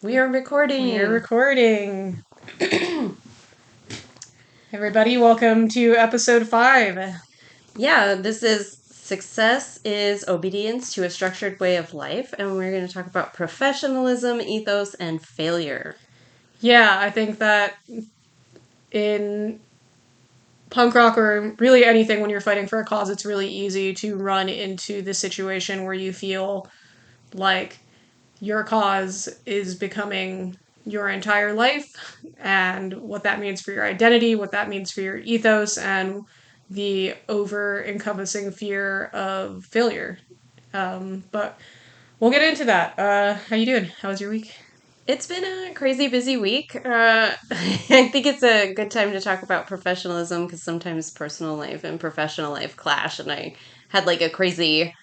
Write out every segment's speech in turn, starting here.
We are recording. We are recording. Everybody, welcome to episode 5. Yeah, this is Success is Obedience to a Structured Way of Life, and we're going to talk about professionalism, ethos, and failure. Yeah, I think that in punk rock or really anything when you're fighting for a cause, it's really easy to run into the situation where you feel like your cause is becoming your entire life and what that means for your identity, what that means for your ethos, and the over encompassing fear of failure. But we'll get into that. How you doing? How was your week? It's been a crazy busy week. I think it's a good time to talk about professionalism because sometimes personal life and professional life clash, and I had like a crazy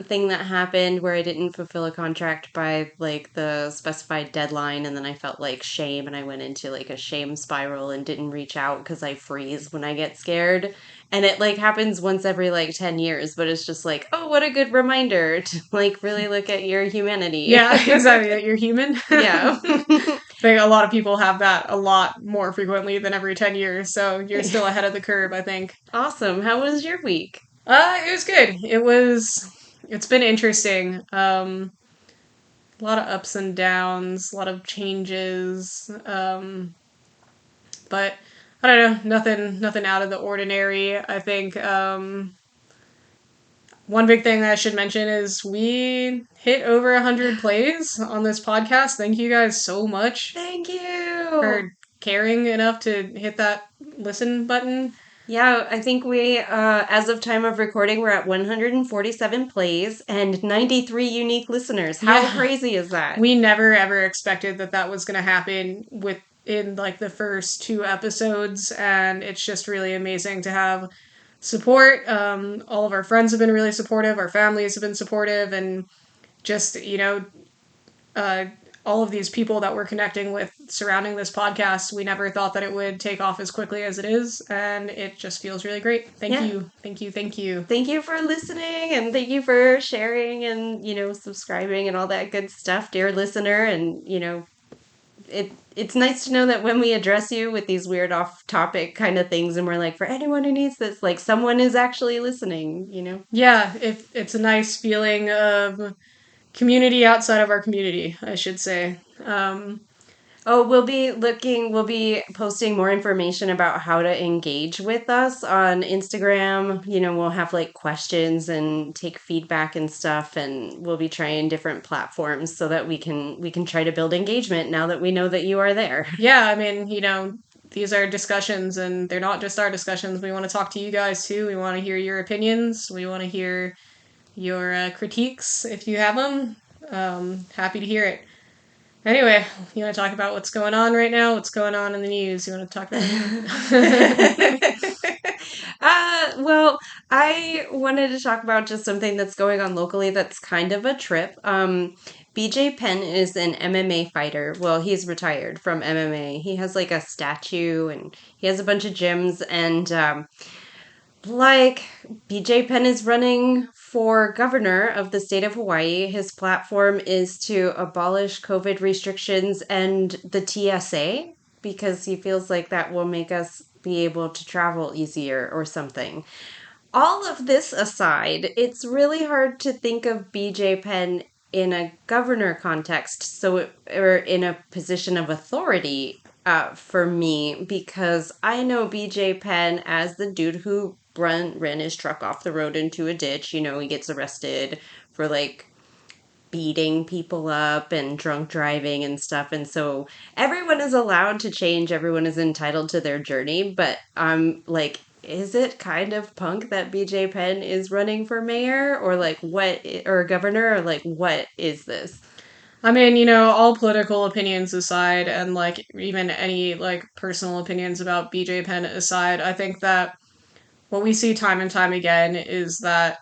thing that happened where I didn't fulfill a contract by like the specified deadline, and then I felt like shame, and I went into like a shame spiral and didn't reach out because I freeze when I get scared. And it like happens once every like 10 years, but it's just like, oh, what a good reminder to like really look at your humanity. Yeah, exactly. That you're human. Yeah. I think a lot of people have that a lot more frequently than every 10 years, so you're still ahead of the curve, I think. Awesome. How was your week? It was good. It's been interesting. A lot of ups and downs, a lot of changes. But I don't know, nothing out of the ordinary. I think one big thing that I should mention is we hit over 100 plays on this podcast. Thank you guys so much Thank you. for caring enough to hit that listen button. Yeah, I think as of time of recording, we're at 147 plays and 93 unique listeners. How Yeah, crazy is that? we never ever expected that that was going to happen within like the first 2 episodes, and it's just really amazing to have support. All of our friends have been really supportive, our families have been supportive, and just, uh, all of these people that we're connecting with surrounding this podcast, we never thought that it would take off as quickly as it is, and it just feels really great. Thank Yeah. you. Thank you. Thank you. Thank you for listening and thank you for sharing and, subscribing and all that good stuff, dear listener. And, it's nice to know that when we address you with these weird off topic kind of things and we're like, for anyone who needs this, like someone is actually listening. Yeah, it's a nice feeling of community outside of our community, I should say. Oh, we'll be posting more information about how to engage with us on Instagram. We'll have like questions and take feedback and stuff, and we'll be trying different platforms so that we can try to build engagement now that we know that you are there. Yeah, I mean, these are discussions, and they're not just our discussions. We want to talk to you guys too. We want to hear your opinions. We want to hear your critiques if you have them. Happy to hear it. Anyway, you want to talk about what's going on right now? What's going on in the news? You want to talk about Well, I wanted to talk about just something that's going on locally that's kind of a trip. BJ Penn is an MMA fighter. Well, he's retired from MMA. He has like a statue and he has a bunch of gyms and like BJ Penn is running for governor of the state of Hawaii. His platform is to abolish COVID restrictions and the TSA because he feels like that will make us be able to travel easier or something. All of this aside, it's really hard to think of BJ Penn in a governor context, or in a position of authority for me, because I know BJ Penn as the dude who ran his truck off the road into a ditch. He gets arrested for like beating people up and drunk driving and stuff. And so everyone is allowed to change, everyone is entitled to their journey. But I'm like, is it kind of punk that BJ Penn is running for mayor or like what, or governor, or like what is this? I mean, all political opinions aside, and like even any like personal opinions about BJ Penn aside, I think that what we see time and time again is that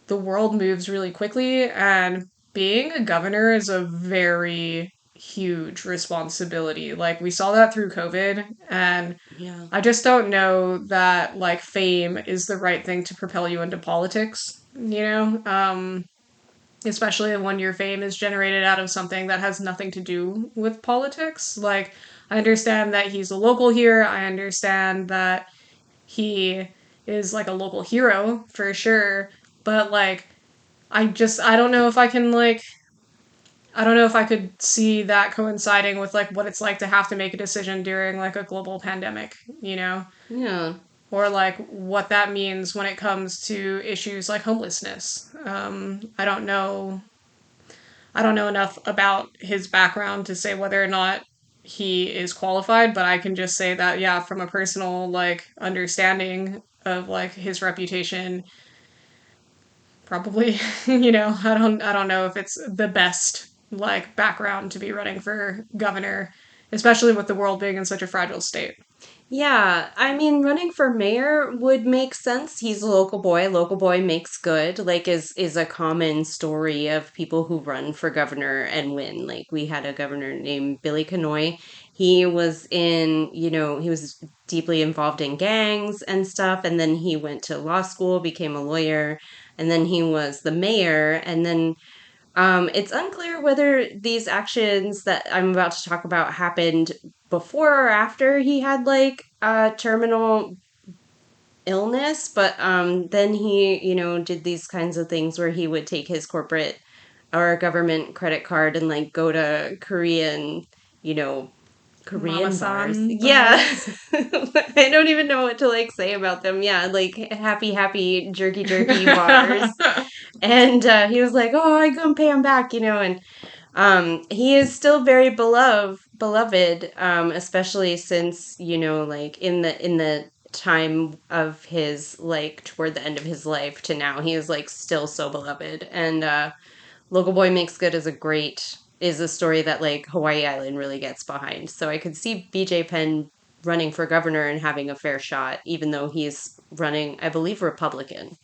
the world moves really quickly, and being a governor is a very huge responsibility. Like, we saw that through COVID, and Yeah. I just don't know that, like, fame is the right thing to propel you into politics, you know? especially when your fame is generated out of something that has nothing to do with politics. Like, I understand that he's a local here. I understand that he is like a local hero for sure. But like, I don't know if I can like, I don't know if I could see that coinciding with like what it's like to have to make a decision during like a global pandemic, you know? Yeah. Or like what that means when it comes to issues like homelessness. I don't know enough about his background to say whether or not he is qualified, but I can just say that yeah, from a personal like understanding of like his reputation, probably, I don't know if it's the best like background to be running for governor, especially with the world being in such a fragile state. Yeah, I mean, running for mayor would make sense. He's a local boy. Local boy makes good. Like, is a common story of people who run for governor and win. Like, we had a governor named Billy Kenoi. He was he was deeply involved in gangs and stuff, and then he went to law school, became a lawyer, and then he was the mayor, and then it's unclear whether these actions that I'm about to talk about happened before or after he had like a terminal illness, but then he, did these kinds of things where he would take his corporate or government credit card and like go to you know, Mama Korean bars. san Yeah. bars. I don't even know what to like say about them. Yeah, like happy jerky bars. And he was like, "Oh, I couldn't pay him back," and he is still very beloved, especially since like in the time of his like toward the end of his life to now, he is like still so beloved. And Local Boy Makes Good is a story that like Hawaii Island really gets behind. So I could see BJ Penn running for governor and having a fair shot, even though he's running, I believe, Republican.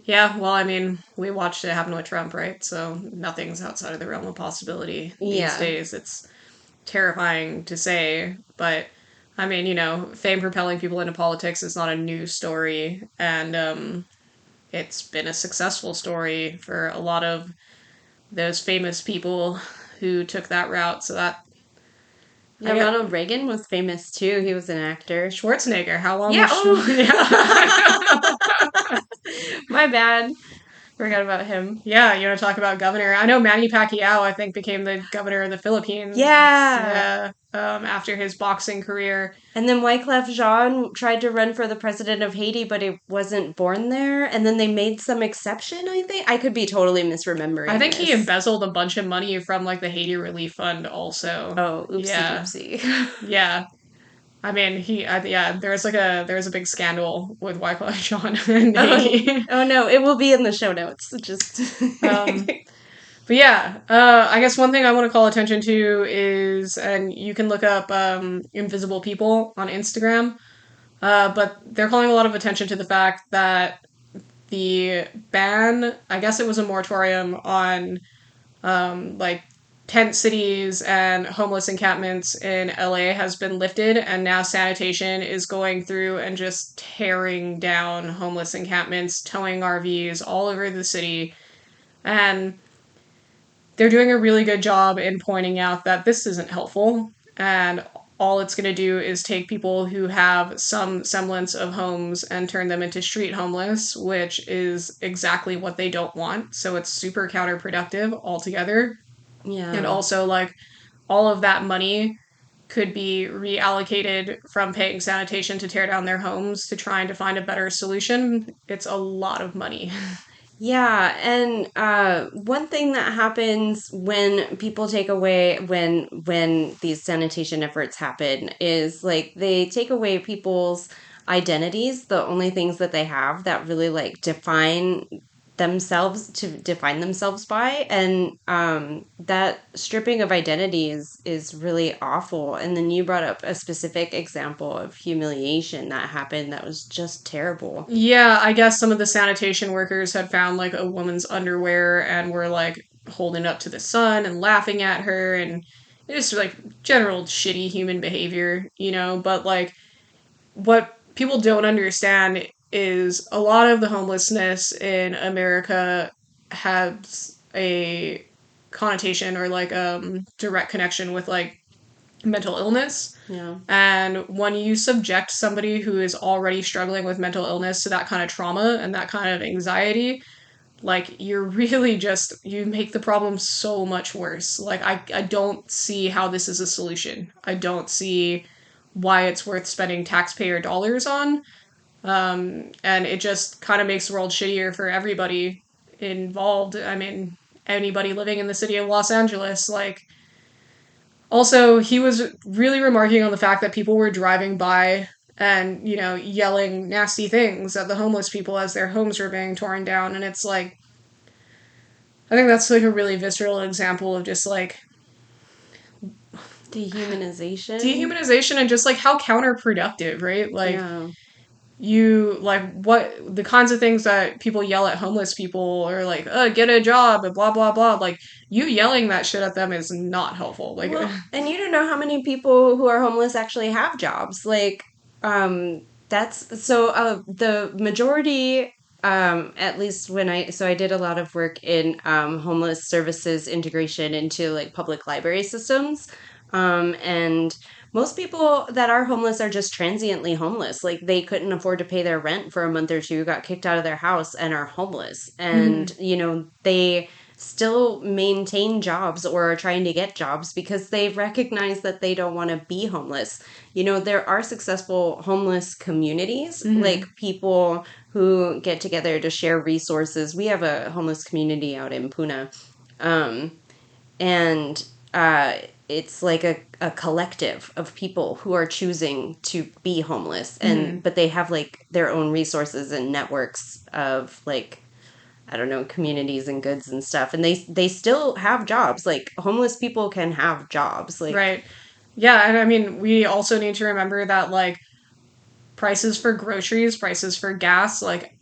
Yeah, well, I mean, we watched it happen with Trump, right? So nothing's outside of the realm of possibility these Yeah. days. It's terrifying to say, but I mean, fame propelling people into politics is not a new story, and it's been a successful story for a lot of those famous people who took that route. So that I Yeah, get Ronald Reagan was famous too. He was an actor. Schwarzenegger. How long Yeah, was? oh, Yeah. my bad. Forgot about him. Yeah, you want to talk about governor? I know Manny Pacquiao, I think, became the governor of the Philippines. Yeah. Yeah, after his boxing career. And then Wyclef Jean tried to run for the president of Haiti, but he wasn't born there. And then they made some exception, I think. I could be totally I misremembering think he this. embezzled a bunch of money from like the Haiti Relief Fund, also. Oh, oopsie Yeah, doopsie. yeah. I mean, yeah. There's a big scandal with Wyclef Jean in Oh, Haiti. oh no, it will be in the show notes. Just um, But yeah, I guess one thing I want to call attention to is, and you can look up Invisible People on Instagram, but they're calling a lot of attention to the fact that the ban, I guess it was a moratorium on like tent cities and homeless encampments in LA has been lifted, and now sanitation is going through and just tearing down homeless encampments, towing RVs all over the city. And they're doing a really good job in pointing out that this isn't helpful, and all it's going to do is take people who have some semblance of homes and turn them into street homeless, which is exactly what they don't want. So it's super counterproductive altogether. And yeah. also, like, all of that money could be reallocated from paying sanitation to tear down their homes to trying to find a better solution. It's a lot of money. Yeah, and one thing that happens when people take away when these sanitation efforts happen is like they take away people's identities, the only things that they have that really like define themselves by, and that stripping of identity is really awful. And then you brought up a specific example of humiliation that happened that was just terrible. Yeah, I guess some of the sanitation workers had found like a woman's underwear and were like holding it up to the sun and laughing at her, and just like general shitty human behavior. But like what people don't understand is a lot of the homelessness in America has a connotation or like direct connection with like mental illness. Yeah. And when you subject somebody who is already struggling with mental illness to that kind of trauma and that kind of anxiety, like you're really just you make the problem so much worse. Like I don't see how this is a solution. I don't see why it's worth spending taxpayer dollars on. And it just kind of makes the world shittier for everybody involved. I mean, anybody living in the city of Los Angeles, like also, he was really remarking on the fact that people were driving by and, you know, yelling nasty things at the homeless people as their homes were being torn down. And it's like, I think that's like a really visceral example of just like Dehumanization. dehumanization and just like how counterproductive, right? Like, Yeah. you like what the kinds of things that people yell at homeless people or like get a job and blah blah blah, like you yelling that shit at them is not helpful. Like Well, and you don't know how many people who are homeless actually have jobs. Like, that's so the majority, at least I did a lot of work in homeless services integration into like public library systems. And most people that are homeless are just transiently homeless. Like they couldn't afford to pay their rent for a month or two, got kicked out of their house, and are homeless. And, you know, they still maintain jobs or are trying to get jobs because they recognize that they don't want to be homeless. You know, there are successful homeless communities, like people who get together to share resources. We have a homeless community out in Puna. And it's like a collective of people who are choosing to be homeless and but they have like their own resources and networks of like I don't know, communities and goods and stuff. And they still have jobs. Like homeless people can have jobs. Like right. Yeah, and I mean, we also need to remember that like prices for groceries, prices for gas, like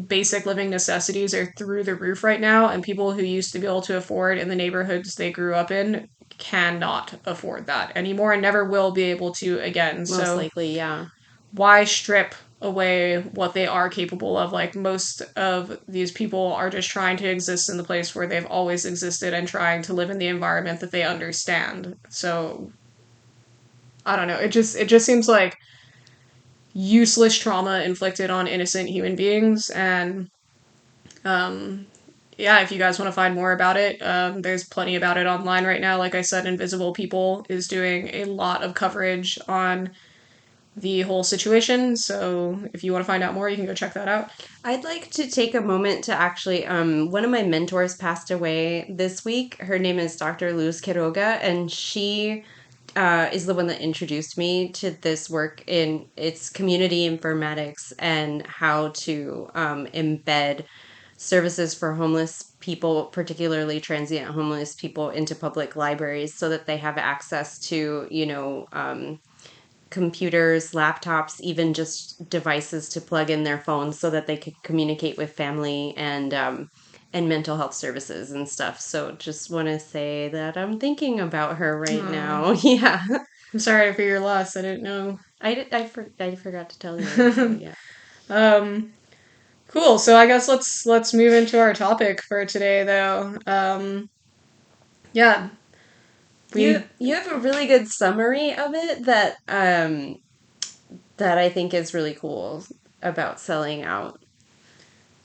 basic living necessities are through the roof right now, and people who used to be able to afford in the neighborhoods they grew up in cannot afford that anymore and never will be able to again. most So likely, yeah. why strip away what they are capable of? Like most of these people are just trying to exist in the place where they've always existed and trying to live in the environment that they understand. So I don't know. It just seems like useless trauma inflicted on innocent human beings. And yeah, if you guys want to find more about it, there's plenty about it online right now. Like I said, Invisible People is doing a lot of coverage on the whole situation. So if you want to find out more, you can go check that out. I'd like to take a moment to actually, one of my mentors passed away this week. Her name is Dr. Luz Quiroga, and she is the one that introduced me to this work in its community informatics and how to embed services for homeless people, particularly transient homeless people, into public libraries so that they have access to, you know, computers, laptops, even just devices to plug in their phones so that they could communicate with family and mental health services and stuff. So just want to say that I'm thinking about her right now. Yeah. I'm sorry for your loss. I didn't know. I forgot to tell you. So, yeah. Cool. So I guess let's move into our topic for today, though. Yeah, we You have a really good summary of it that I think is really cool about selling out.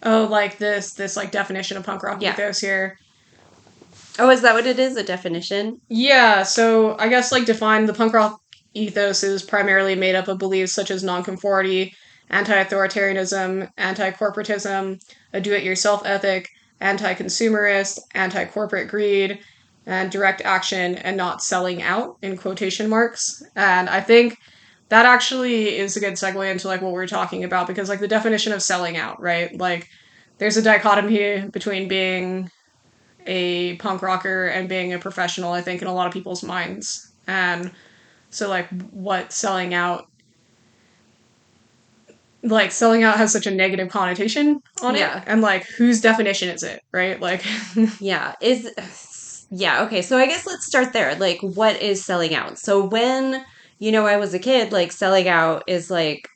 oh like this like definition of punk rock Yeah. ethos here. Oh, is that what it is? A definition? Yeah, so I guess like define the punk rock ethos is primarily made up of beliefs such as nonconformity, anti-authoritarianism, anti-corporatism, a do-it-yourself ethic, anti-consumerist, anti-corporate greed, and direct action and not selling out in quotation marks. And I think that actually is a good segue into like what we're talking about because like the definition of selling out, right? Like there's a dichotomy between being a punk rocker and being a professional, I think, in a lot of people's minds. And so, what selling out has such a negative connotation on it. Yeah. And, like, whose definition is it, right? Like, Yeah. Yeah, okay. So I guess let's start there. Like, what is selling out? So when, you know, I was a kid, like selling out is like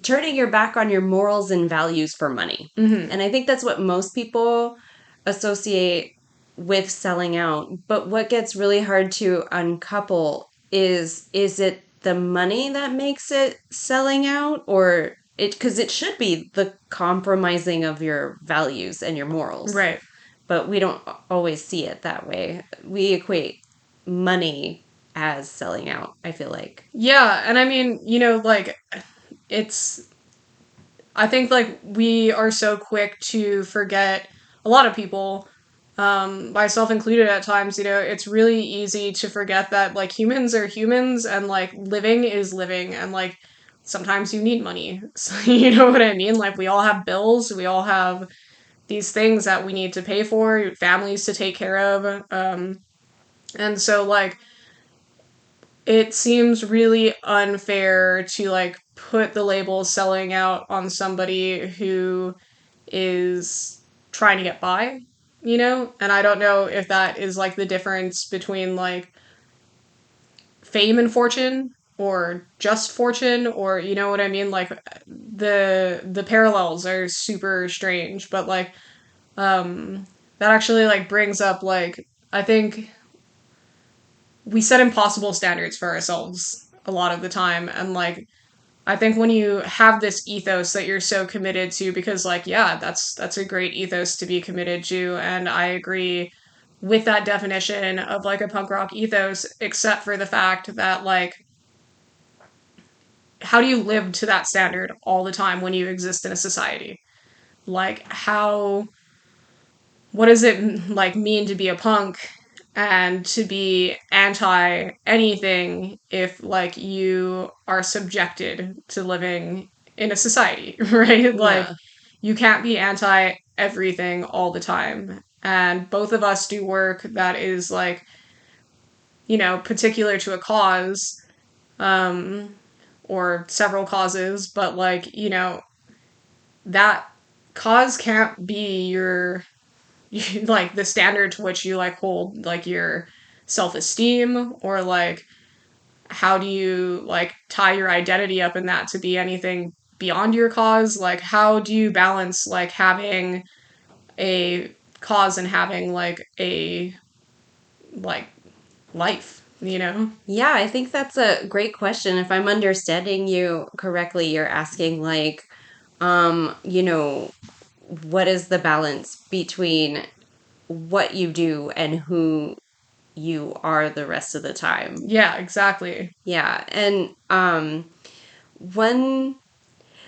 turning your back on your morals and values for money. mm-hmm. And I think that's what most people associate with selling out. But what gets really hard to uncouple is it the money that makes it selling out, or it, because it should be the compromising of your values and your morals, Right. but we don't always see it that way. We equate money as selling out, I feel like. Yeah, and I mean, you know, like it's I think like we are so quick to forget a lot of people, myself included at times, you know, it's really easy to forget that like humans are humans and like living is living and like sometimes you need money. So, you know what I mean? Like we all have bills, we all have these things that we need to pay for, families to take care of. And so like it seems really unfair to like put the label selling out on somebody who is trying to get by, you know? And I don't know if that is like the difference between like fame and fortune or just fortune or you know what I mean? Like the parallels are super strange, but like that actually like brings up like I think we set impossible standards for ourselves a lot of the time and like I think when you have this ethos that you're so committed to, because like, yeah, that's a great ethos to be committed to, and I agree with that definition of like a punk rock ethos, except for the fact that like, how do you live to that standard all the time when you exist in a society? Like, how what does it like mean to be a punk and to be anti anything if like you are subjected to living in a society, right? Like Yeah. you can't be anti everything all the time. And both of us do work that is like, you know, particular to a cause, um, or several causes, but like, you know, that cause can't be your like the standard to which you like hold like your self-esteem or like how do you like tie your identity up in that to be anything beyond your cause, like how do you balance like having a cause and having like a like life, you know? Yeah, I think that's a great question. If I'm understanding you correctly, you're asking like, you know, what is the balance between what you do and who you are the rest of the time? Yeah, exactly. Yeah, and one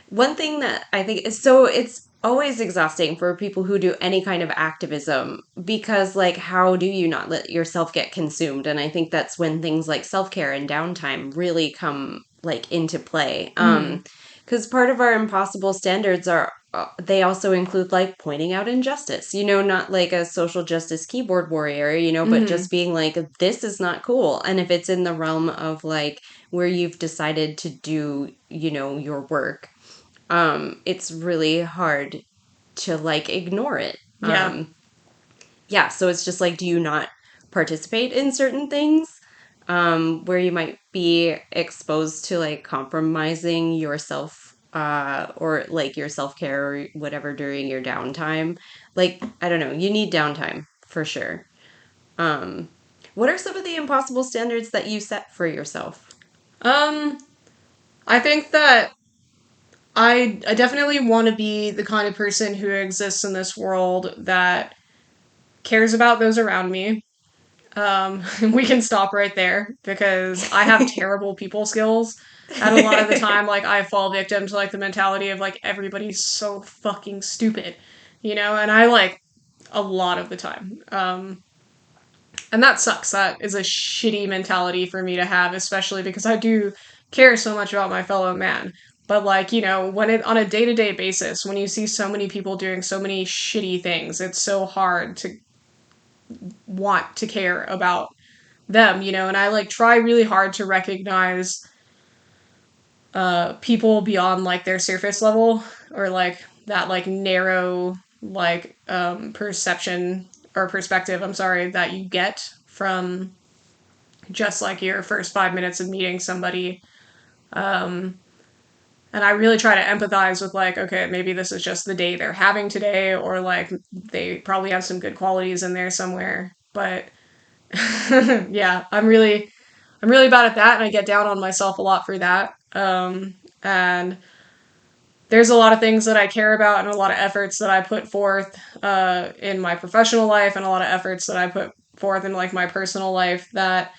one thing that I think is, so it's always exhausting for people who do any kind of activism, because like how do you not let yourself get consumed? And I think that's when things like self-care and downtime really come like into play. Mm. Because part of our impossible standards are, they also include like pointing out injustice, you know, not like a social justice keyboard warrior, you know, but Mm. just being like, this is not cool. And if it's in the realm of like where you've decided to do, you know, your work, it's really hard to like ignore it. Yeah. Yeah, so it's just like, do you not participate in certain things where you might be exposed to like compromising yourself, or like your self-care or whatever during your downtime? Like, I don't know, you need downtime for sure. Um, what are some of the impossible standards that you set for yourself? um I think that I definitely want to be the kind of person who exists in this world that cares about those around me. We can stop right there because I have terrible people skills. And a lot of the time, like, I fall victim to, like, the mentality of, like, everybody's so fucking stupid, you know? And I, like, a lot of the time. And that sucks. That is a shitty mentality for me to have, especially because I do care so much about my fellow man. But like, you know, when it on a day-to-day basis, when you see so many people doing so many shitty things, it's so hard to want to care about them, you know, and I like try really hard to recognize people beyond like their surface level or like that like narrow like perception or perspective, I'm sorry, that you get from just like your first 5 minutes of meeting somebody. And I really try to empathize with like, okay, maybe this is just the day they're having today, or like they probably have some good qualities in there somewhere. But yeah, I'm really bad at that, and I get down on myself a lot for that. And there's a lot of things that I care about and a lot of efforts that I put forth in my professional life and a lot of efforts that I put forth in like my personal life that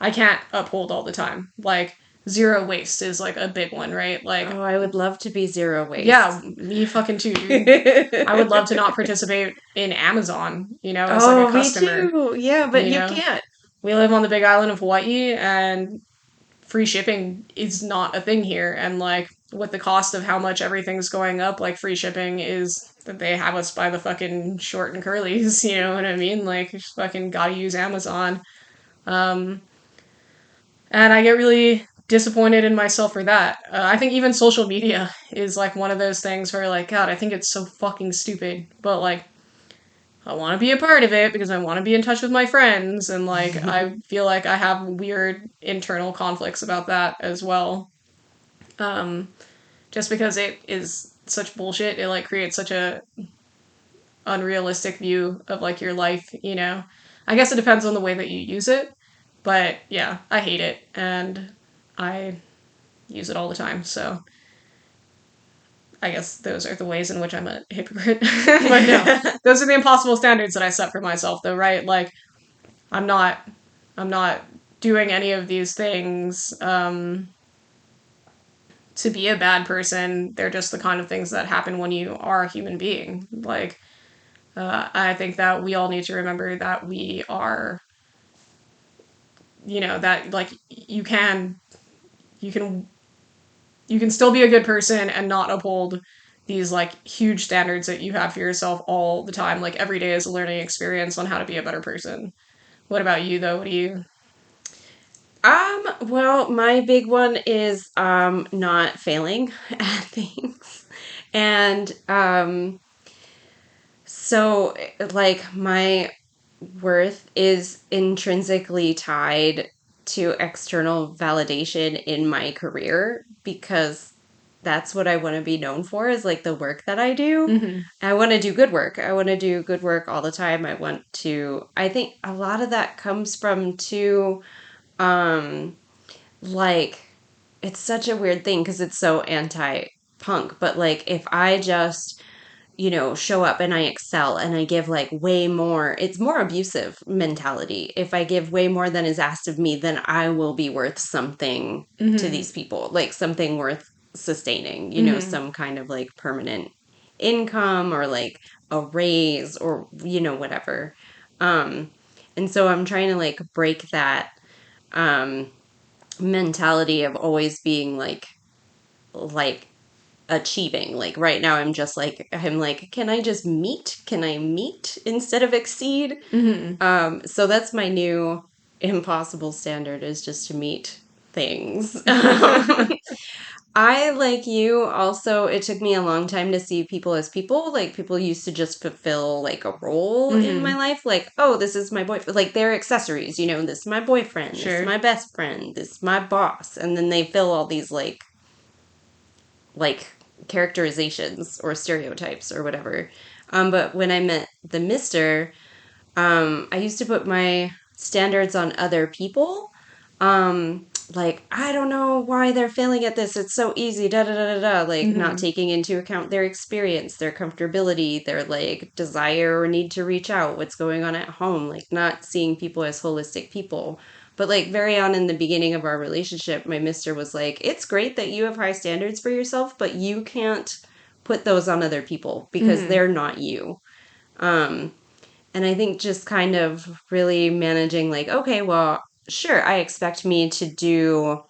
I can't uphold all the time. Like zero waste is like a big one, right? Like Oh, I would love to be zero yeah, waste. me fucking too. I would love to not participate in Amazon, as like a Oh, me customer, too. Yeah, but you you know. can't. We live on the big island of Hawaii and free shipping is not a thing here, and like with the cost of how much everything's going up, like free shipping is that they have us by the fucking short and curlies, you know what I mean? Like just fucking gotta use Amazon. Um and I get really disappointed in myself for that. I think even social media is like one of those things where like god, I think it's so fucking stupid, but like I want to be a part of it because I want to be in touch with my friends, and like I feel like I have weird internal conflicts about that as well. Um, just because it is such bullshit, it like creates such a unrealistic view of like your life. I guess it depends on the way that you use it, but yeah, I hate it and I use it all the time. So I guess those are the ways in which I'm a hypocrite. But no, those are the impossible standards that I set for myself, though, right? Like I'm not I'm not doing any of these things to be a bad person. They're just the kind of things that happen when you are a human being. Like I think that we all need to remember that we are, that like you can you can still be a good person and not uphold these like huge standards that you have for yourself all the time. Like every day is a learning experience on how to be a better person. What about you though? What do you? Well, my big one is not failing at things. And so like my worth is intrinsically tied to external validation in my career because that's what I want to be known for is like the work that I do. Mm-hmm. I want to do good work. I want to do good work all the time. I think a lot of that comes from too um like it's such a weird thing because it's so anti-punk, but like if I just show up and I excel and I give like way more, it's more abusive mentality. If I give way more than is asked of me, then I will be worth something to Mm-hmm. these people, like something worth sustaining, Mm-hmm. some kind of like permanent income or like a raise or, whatever. Um, and so I'm trying to like break that um, mentality of always being like achieving. Like right now I'm like, can I meet instead of exceed? Mm-hmm. So that's my new impossible standard is just to meet things. I, like you, also, it took me a long time to see people as people. Like, people used to just fulfill, like, a role in my Mm-hmm. life. Like, oh, this is my boyfriend. Like, they're accessories, this is my boyfriend, this is Sure. my best friend, this is my boss. And then they fill all these, like characterizations or stereotypes or whatever. But when I met the Mister, I used to put my standards on other people. Like, I don't know why they're failing at this. It's so easy, da da da da da. Like, not Mm-hmm. taking into account their experience, their comfortability, their like desire or need to reach out, what's going on at home. Like, not seeing people as holistic people. But like very on in the beginning of our relationship, my mister was like, it's great that you have high standards for yourself, but you can't put those on other people because Mm-hmm. they're not you. Um, and I think just kind of really managing, like, okay, well, sure, I expect me to do,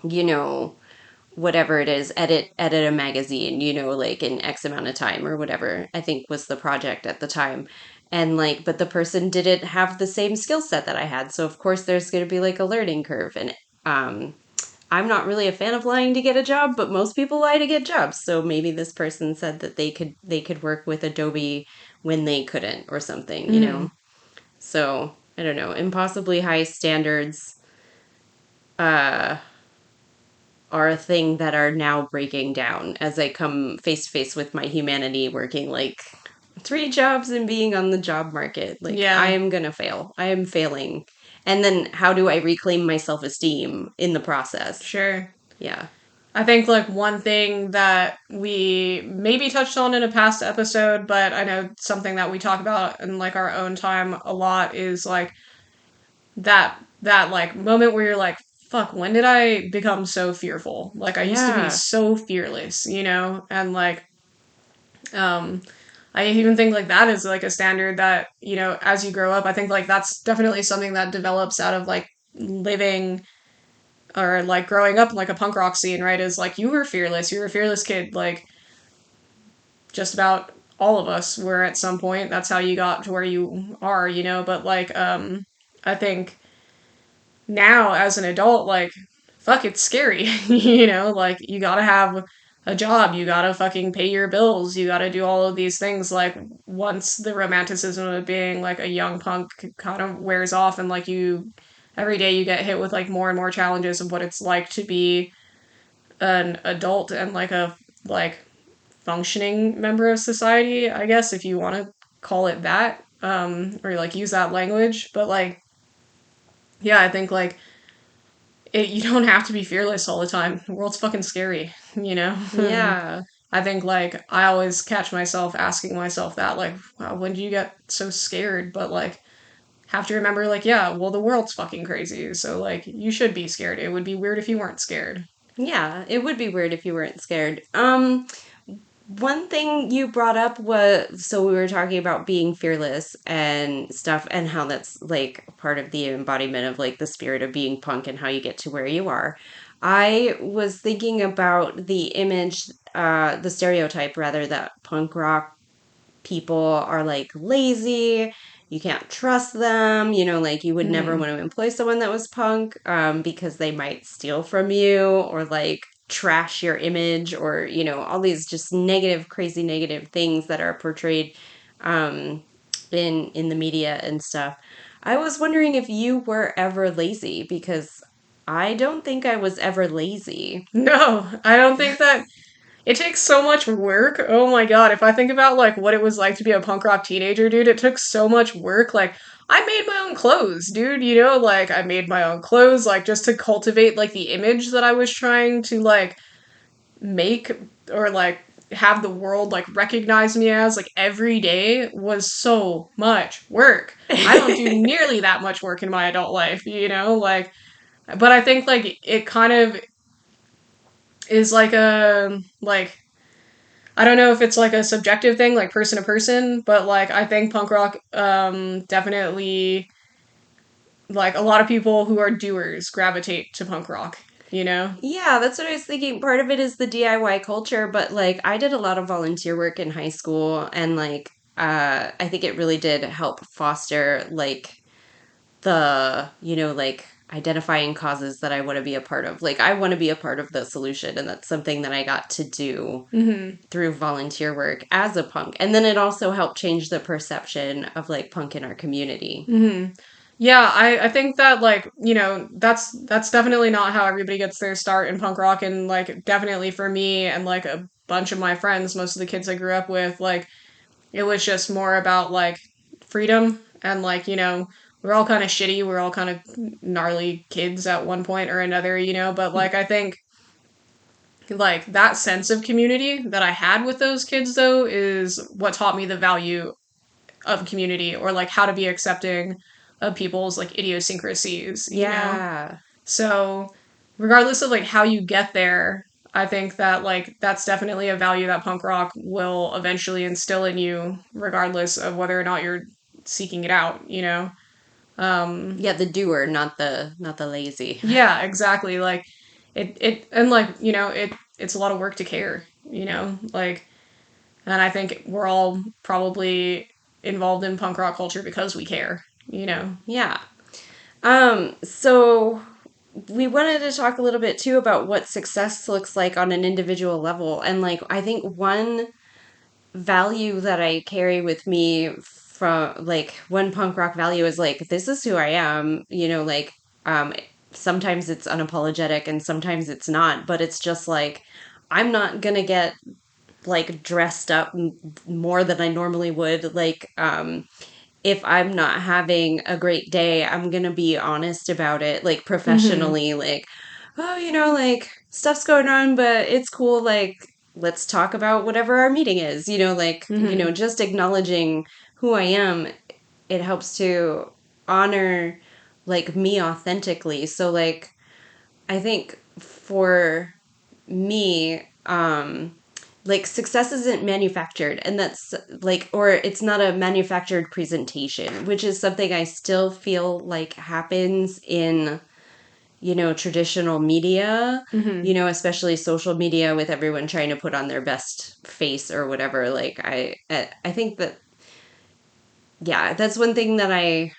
you know, whatever it is, edit a magazine, like in X amount of time or whatever, I think was the project at the time. And like, but the person didn't have the same skill set that I had. So of course there's going to be like a learning curve. And I'm not really a fan of lying to get a job, but most people lie to get jobs. So maybe this person said that they could work with Adobe when they couldn't or something. Mm-hmm. So I don't know, impossibly high standards. Uh, are a thing that are now breaking down as I come face to face with my humanity, working like 3 jobs and being on the job market. Like, I Yeah, am gonna fail. I am failing. And then how do I reclaim my self-esteem in the process? sure. Yeah. I think like one thing that we maybe touched on in a past episode, but I know something that we talk about in like our own time a lot is like that like moment where you're like, fuck, when did I become so fearful? Like I used to be Yeah. so fearless, you know? And like um I even think like that is like a standard that, you know, as you grow up, I think like that's definitely something that develops out of like living or like growing up in like a punk rock scene, right? Is like you were fearless, you were a fearless kid, like just about all of us were at some point. That's how you got to where you are, you know? But like I think now as an adult, like, fuck, it's scary, you know? Like, you gotta have a job, you gotta fucking pay your bills, you gotta do all of these things. Like, once the romanticism of being like a young punk kind of wears off, and like you, every day you get hit with like more and more challenges of what it's like to be an adult and like a, like, functioning member of society, I guess, if you wanna call it that, or like use that language. But like, yeah, I think like you don't have to be fearless all the time. The world's fucking scary, you know? Yeah. I think, like, I always catch myself asking myself that, like, wow, when did you get so scared? But, like, have to remember, like, yeah, well, the world's fucking crazy. So, like, you should be scared. It would be weird if you weren't scared. Yeah. It would be weird if you weren't scared. One thing you brought up was, so we were talking about being fearless and stuff, and how that's like part of the embodiment of like the spirit of being punk and how you get to where you are. I was thinking about the image, the stereotype rather, that punk rock people are like lazy. You can't trust them. Like you would never Hmm. want to employ someone that was punk, because they might steal from you or like trash your image, or all these just negative, crazy negative things that are portrayed in the media and stuff. I was wondering if you were ever lazy, because I don't think I was ever lazy. No, I don't think that. It takes so much work. Oh my god, if I think about like what it was like to be a punk rock teenager, dude, it took so much work. Like I made my own clothes, dude, you know, like I made my own clothes like just to cultivate like the image that I was trying to like make or like have the world like recognize me as. Like every day was so much work. I don't do nearly that much work in my adult life, you know, like but I think like it kind of is like a like I don't know if it's like a subjective thing, like person to person, but like I think punk rock definitely like a lot of people who are doers gravitate to punk rock, you know? Yeah, that's what I was thinking. Part of it is the DIY culture, but like I did a lot of volunteer work in high school, and like I think it really did help foster like the, like identifying causes that I want to be a part of. Like I want to be a part of the solution, and that's something that I got to do Mhm. through volunteer work as a punk. And then it also helped change the perception of like punk in our community. Mhm. Yeah, I think that like, you know, that's definitely not how everybody gets their start in punk rock, and like definitely for me and like a bunch of my friends, most of the kids I grew up with, like it was just more about like freedom and like, you know, we're all kind of shitty, we're all kind of gnarly kids at one point or another, you know, but like I think like that sense of community that I had with those kids though is what taught me the value of community or like how to be accepting of people's like idiosyncrasies, you know? Yeah. So, regardless of like how you get there, I think that like that's definitely a value that punk rock will eventually instill in you regardless of whether or not you're seeking it out, you know? Um Yeah, the doer, not the lazy. yeah, exactly. Like it and like, you know, it's a lot of work to care, you know? Like and I think we're all probably involved in punk rock culture because we care, you know? Yeah. So we wanted to talk a little bit too about what success looks like on an individual level. And like, I think one value that I carry with me from like one punk rock value is like, this is who I am, like, um, sometimes it's unapologetic and sometimes it's not, but it's just like, I'm not gonna get like dressed up more than I normally would. Like, if I'm not having a great day, I'm gonna be honest about it, like Mm-hmm. professionally, like, oh, like stuff's going on, but it's cool. Like, let's talk about whatever our meeting is, like, Mm-hmm. just acknowledging who I am. It helps to honor like me authentically. So, like, I think for me, like success isn't manufactured, and that's like, or it's not a manufactured presentation, which is something I still feel like happens in, traditional media, Mm-hmm. especially social media with everyone trying to put on their best face or whatever. Like, I think that, yeah, that's one thing that I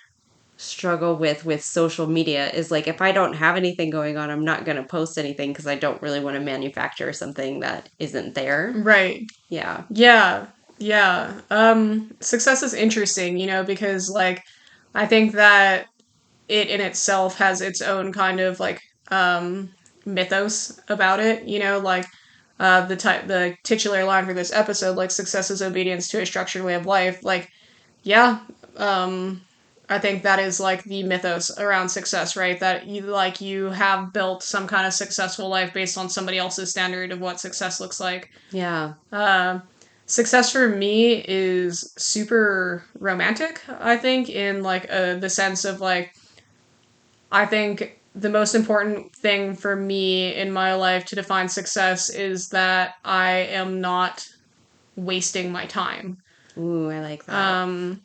struggle with social media is like, if I don't have anything going on, I'm not going to post anything because I don't really want to manufacture something that isn't there. Right. Yeah. Yeah. Yeah. Success is interesting, because like I think that it in itself has its own kind of like um mythos about it, like the titular line for this episode, like success is obedience to a structured way of life. Like, yeah, um I think that is like the mythos around success, right? That you have built some kind of successful life based on somebody else's standard of what success looks like. Yeah. uh, Success for me is super romantic, I think, in like the sense of like, I think the most important thing for me in my life to define success is that I am not wasting my time. Ooh, I like that. Um,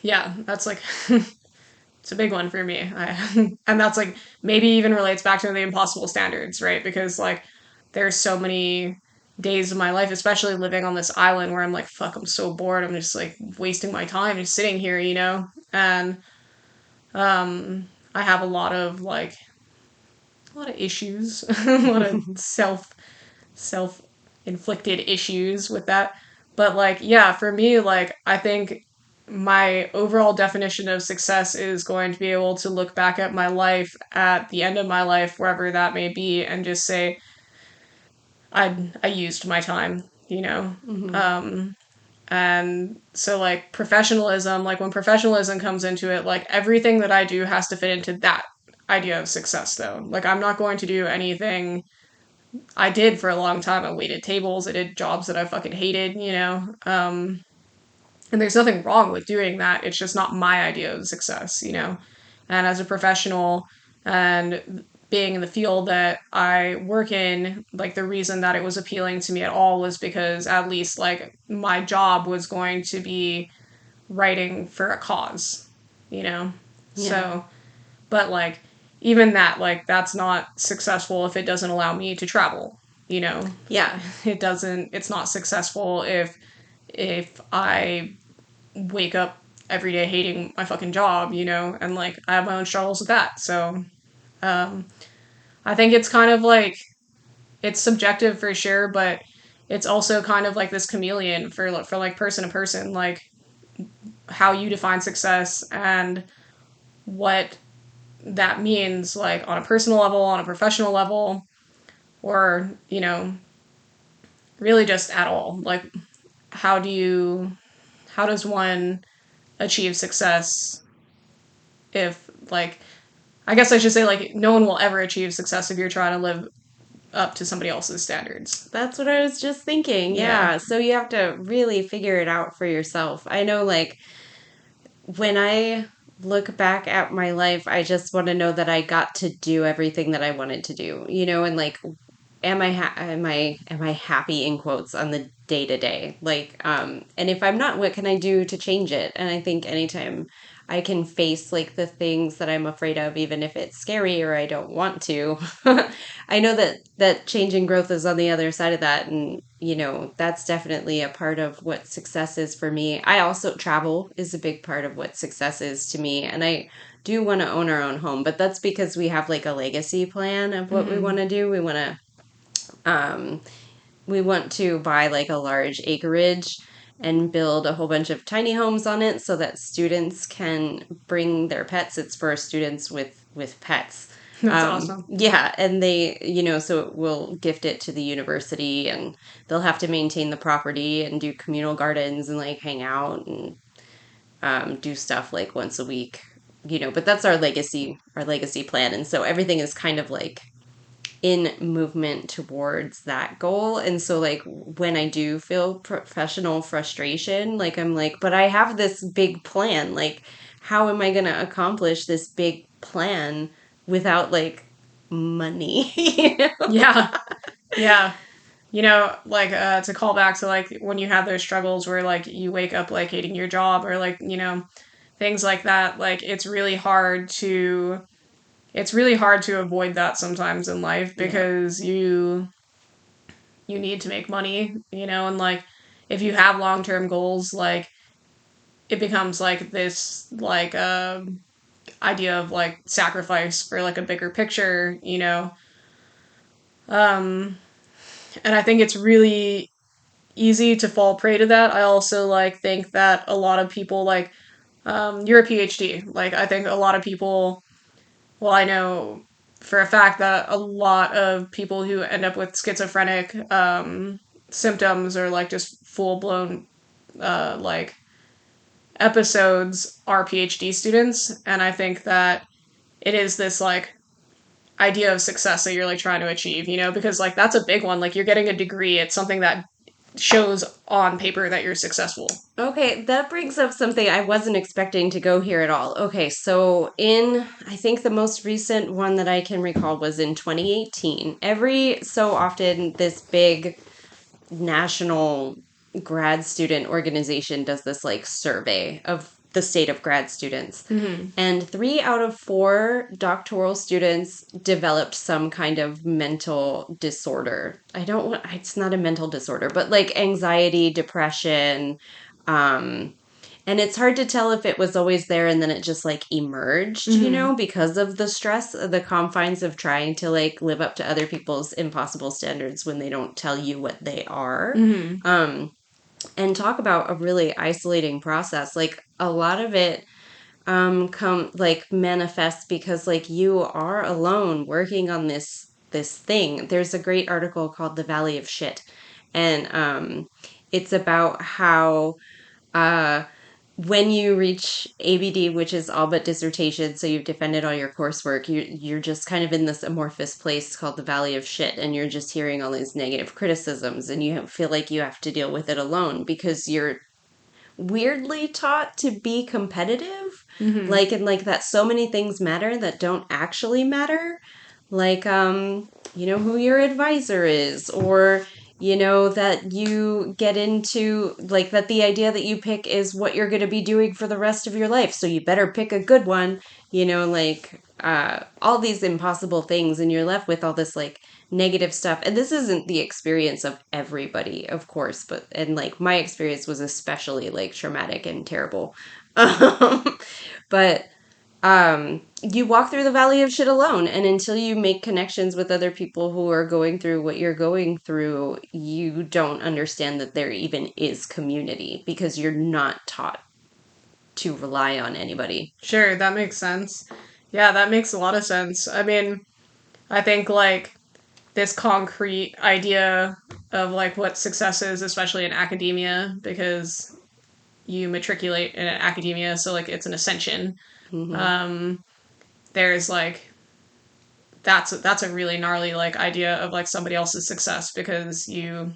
yeah, that's like it's a big one for me. And that's like maybe even relates back to the impossible standards, right? Because like there's so many days of my life, especially living on this island, where I'm like, fuck, I'm so bored. I'm just like wasting my time just sitting here, And I have a lot of issues, a lot of self inflicted issues with that. But like, yeah, for me, like I think my overall definition of success is going to be able to look back at my life at the end of my life, wherever that may be, and just say I used my time, Hmm. Um, and so like professionalism, like when professionalism comes into it, like everything that I do has to fit into that idea of success though. Like I'm not going to do anything I did for a long time. I waited tables. I did jobs that I fucking hated, And there's nothing wrong with doing that. It's just not my idea of success. And as a professional and being in the field that I work in, like the reason that it was appealing to me at all was because at least like my job was going to be writing for a cause, you know? Yeah. So, but like even that, like that's not successful if it doesn't allow me to travel, you know? Yeah. It's not successful if I wake up every day hating my fucking job, and like I have my own struggles with that. So, um, I think it's kind of like it's subjective for sure, but it's also kind of like this chameleon for like person to person, like how you define success and what that means, like on a personal level, on a professional level, or really just at all. Like, how do you, how does one achieve success if like I guess I should say like no one will ever achieve success if you're trying to live up to somebody else's standards. That's what I was just thinking. Yeah. Yeah. So you have to really figure it out for yourself. I know, like, when I look back at my life, I just want to know that I got to do everything that I wanted to do, and like, am I happy in quotes on the day to day, like, and if I'm not, what can I do to change it? And I think anytime I can face like the things that I'm afraid of, even if it's scary or I don't want to, I know that change and growth is on the other side of that. And that's definitely a part of what success is for me. I also, travel is a big part of what success is to me, and I do want to own our own home, but that's because we have like a legacy plan of what we Mm-hmm. want to do. Um, we want to buy like a large acreage and build a whole bunch of tiny homes on it so that students can bring their pets. It's for students with pets. That's awesome. Yeah, and they, so it will gift it to the university, and they'll have to maintain the property and do communal gardens and like hang out and do stuff like once a week, but that's our legacy plan. And so everything is kind of like in movement towards that goal. And so like when I do feel professional frustration, like I'm like, but I have this big plan. Like, how am I going to accomplish this big plan without like money? Yeah. Yeah. Like to call back to like when you have those struggles where like you wake up like hating your job or like, things like that, like it's really hard to avoid that sometimes in life Yeah. because you need to make money, and like if you have long-term goals, like it becomes like this like idea of like sacrifice for like a bigger picture. Um and I think it's really easy to fall prey to that. I also like think that a lot of people like you're a PhD. Like I think a lot of people, well, I know for a fact that a lot of people who end up with schizophrenic symptoms or like just full blown like episodes are PhD students, and I think that it is this like idea of success that you're like trying to achieve, because like that's a big one. Like you're getting a degree, it's something that shows on paper that you're successful. Okay, that brings up something I wasn't expecting to go here at all. Okay, so I think the most recent one that I can recall was in 2018. Every so often, this big national grad student organization does this like survey of the state of grad students. Mm-hmm. And 3 out of 4 doctoral students developed some kind of mental disorder. It's not a mental disorder, but like anxiety, depression. Um, and it's hard to tell if it was always there and then it just like emerged, Mm-hmm. because of the stress, the confines of trying to like live up to other people's impossible standards when they don't tell you what they are. Mm-hmm. Um, and talk about a really isolating process. Like a lot of it come like manifests because like you are alone working on this thing. There's a great article called The Valley of Shit. And it's about how uh when you reach ABD, which is all but dissertation, so you've defended all your coursework, you're just kind of in this amorphous place called the Valley of Shit, and you're just hearing all these negative criticisms, and you feel like you have to deal with it alone because you're weirdly taught to be competitive, Mm-hmm. like, and like that so many things matter that don't actually matter, like who your advisor is, or that you get into like that the idea that you pick is what you're going to be doing for the rest of your life, so you better pick a good one, like all these impossible things, and you're left with all this like negative stuff. And this isn't the experience of everybody, of course, and like my experience was especially like traumatic and terrible. But you walk through the valley of shit alone, and until you make connections with other people who are going through what you're going through, you don't understand that there even is community because you're not taught to rely on anybody. Sure, that makes sense. Yeah, that makes a lot of sense. I mean, I think like this concrete idea of like what success is, especially in academia, because you matriculate in academia, so like it's an ascension. Hmm. Um, there's like that's a really gnarly like idea of like somebody else's success because you're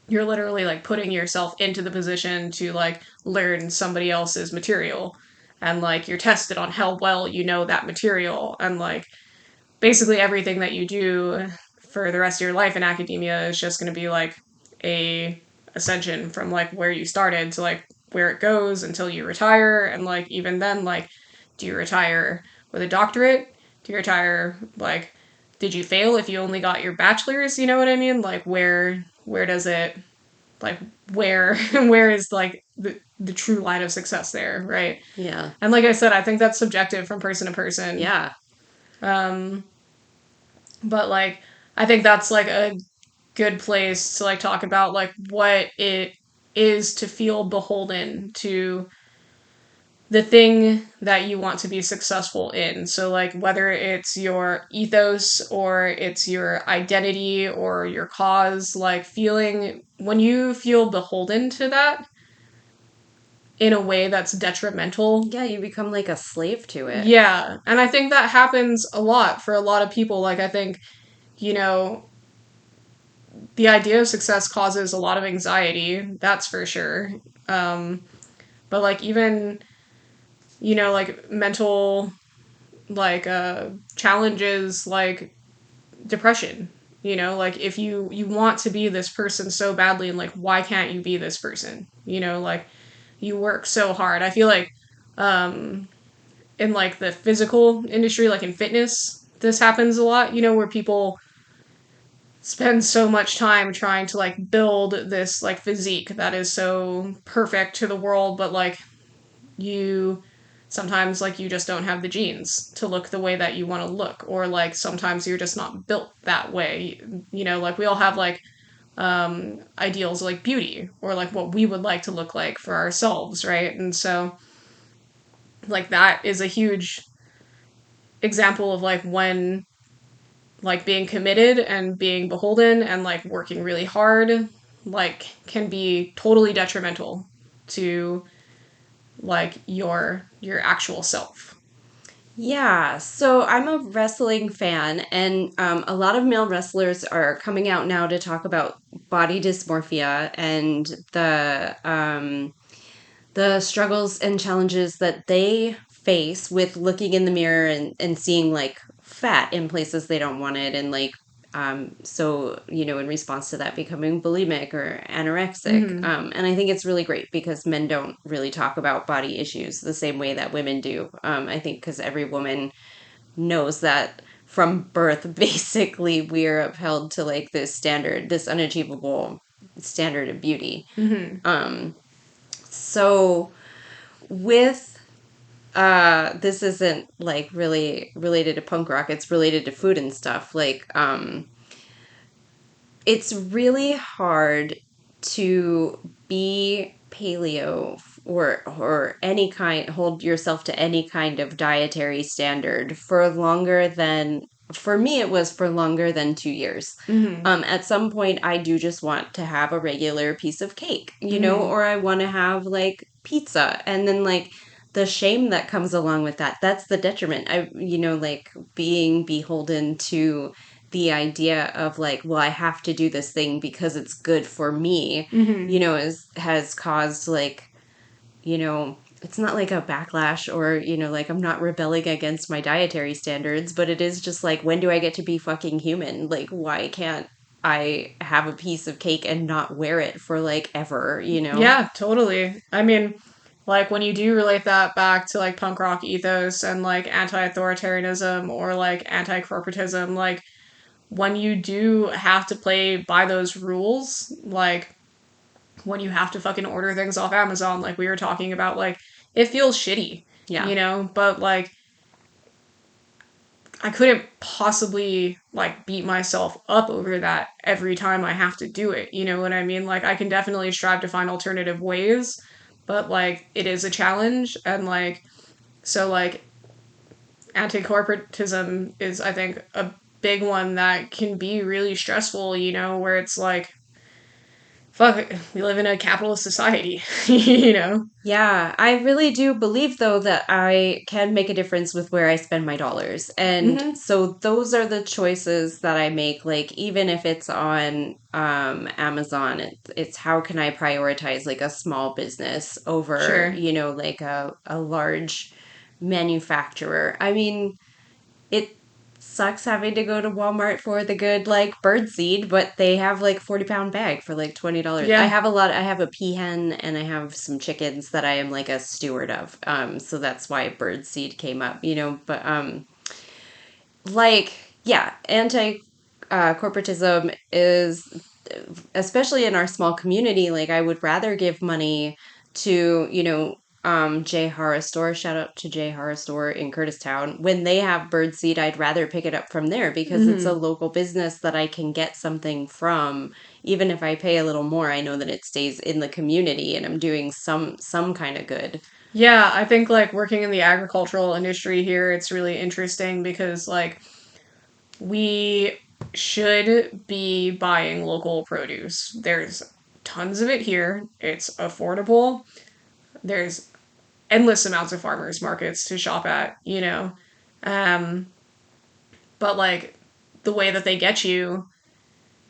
literally like putting yourself into the position to like learn somebody else's material, and like you're tested on how well you know that material, and like basically everything that you do for the rest of your life in academia is just going to be like a ascension from like where you started to like where it goes until you retire. And like even then, like, do you retire with a doctorate? Do you retire like, did you fail if you only got your bachelor's? You know what I mean? Like where does it, like, where where is like the true line of success there, right? Yeah. And like I said, I think that's subjective from person to person. Yeah. um but like I think that's like a good place to like talk about like what it is to feel beholden to the thing that you want to be successful in. So, like, whether it's your ethos or it's your identity or your cause, like, when you feel beholden to that in a way that's detrimental. Yeah, you become like a slave to it. Yeah. And I think that happens a lot for a lot of people. Like, I think, you know, the idea of success causes a lot of anxiety, that's for sure. But, like, even, like, mental like challenges like depression, like if you want to be this person so badly and like why can't you be this person, like you work so hard. I feel like in like the physical industry, like in fitness, this happens a lot, where people spend so much time trying to like build this like physique that is so perfect to the world, but like you sometimes like you just don't have the genes to look the way that you want to look, or like sometimes you're just not built that way, like we all have like ideals like beauty or like what we would like to look like for ourselves, right? And so like that is a huge example of like when like being committed and being beholden and like working really hard like can be totally detrimental to like your actual self. Yeah, so I'm a wrestling fan, and a lot of male wrestlers are coming out now to talk about body dysmorphia and the struggles and challenges that they face with looking in the mirror and seeing like fat in places they don't want it, and like so in response to that, becoming bulimic or anorexic. Mm-hmm. And I think it's really great because men don't really talk about body issues the same way that women do. I think because every woman knows that from birth, basically, we're upheld to like this standard, this unachievable standard of beauty. Mm-hmm. So with this isn't like really related to punk rock, it's related to food and stuff. Like it's really hard to be paleo or any kind, hold yourself to any kind of dietary standard for longer than, for me it was for longer than 2 years. Mm-hmm. At some point I do just want to have a regular piece of cake, Mm-hmm. or I want to have like pizza, and then like the shame that comes along with that, that's the detriment. Like being beholden to the idea of like, well, I have to do this thing because it's good for me, Mm-hmm. has caused like, it's not like a backlash or, like I'm not rebelling against my dietary standards, but it is just like, when do I get to be fucking human? Like, why can't I have a piece of cake and not wear it for like ever? Yeah, totally. I mean, like when you do relate that back to like punk rock ethos and like anti-authoritarianism or like anti-corporatism, like when you do have to play by those rules, like when you have to fucking order things off Amazon, like we were talking about, like it feels shitty, Yeah. but like I couldn't possibly like beat myself up over that every time I have to do it. You know what I mean? Like I can definitely strive to find alternative ways, but like it is a challenge, and like so like anti-corporatism is I think a big one that can be really stressful, where it's like fuck, we live in a capitalist society, Yeah, I really do believe though that I can make a difference with where I spend my dollars. And Mm-hmm. so those are the choices that I make, like even if it's on Amazon, it's how can I prioritize like a small business over, Sure. like a large manufacturer. I mean, it sucks having to go to Walmart for the good like bird seed, but they have like 40-pound bag for like $20. Yeah. I have a peahen and I have some chickens that I am like a steward of. So that's why bird seed came up, but like yeah, anti corporatism is, especially in our small community, like I would rather give money to, J Horror Store. Shout out to J Horror Store in Curtistown. When they have birdseed, I'd rather pick it up from there because it's a Mm-hmm. local business that I can get something from. Even if I pay a little more, I know that it stays in the community and I'm doing some kind of good. Yeah, I think like working in the agricultural industry here, it's really interesting because like we should be buying local produce. There's tons of it here. It's affordable. There's endless amounts of farmers markets to shop at, you know. Um, but like the way that they get you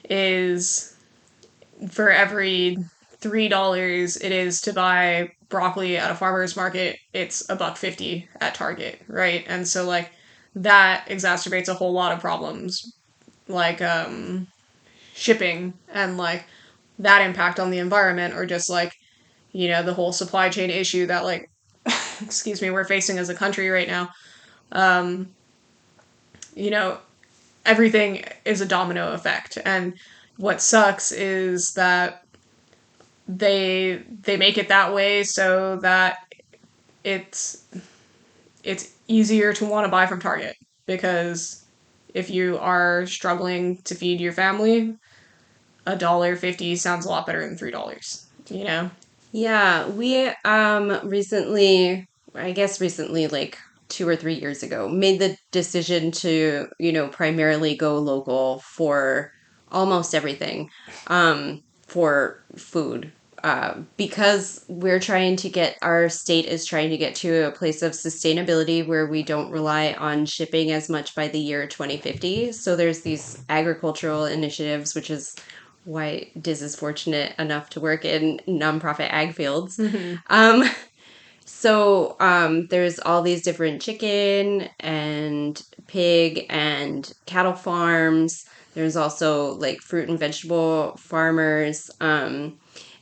is for every $3 it is to buy broccoli at a farmer's market, it's a buck 50 at Target, right? And so like that exacerbates a whole lot of problems like shipping and like that impact on the environment or just like, you know, the whole supply chain issue that like excuse me, we're facing as a country right now. Um, you know, everything is a domino effect. And what sucks is that they make it that way so that it's it's easier to want to buy from Target because if you are struggling to feed your family, $1.50 sounds a lot better than $3, you know? Yeah, we recently, I guess recently, like 2 or 3 years ago, made the decision to, primarily go local for almost everything, for food. Because our state is trying to get to a place of sustainability where we don't rely on shipping as much by the year 2050. So there's these agricultural initiatives, which is why Diz is fortunate enough to work in nonprofit ag fields. Mm-hmm. Um, so there's all these different chicken and pig and cattle farms. There's also like fruit and vegetable farmers.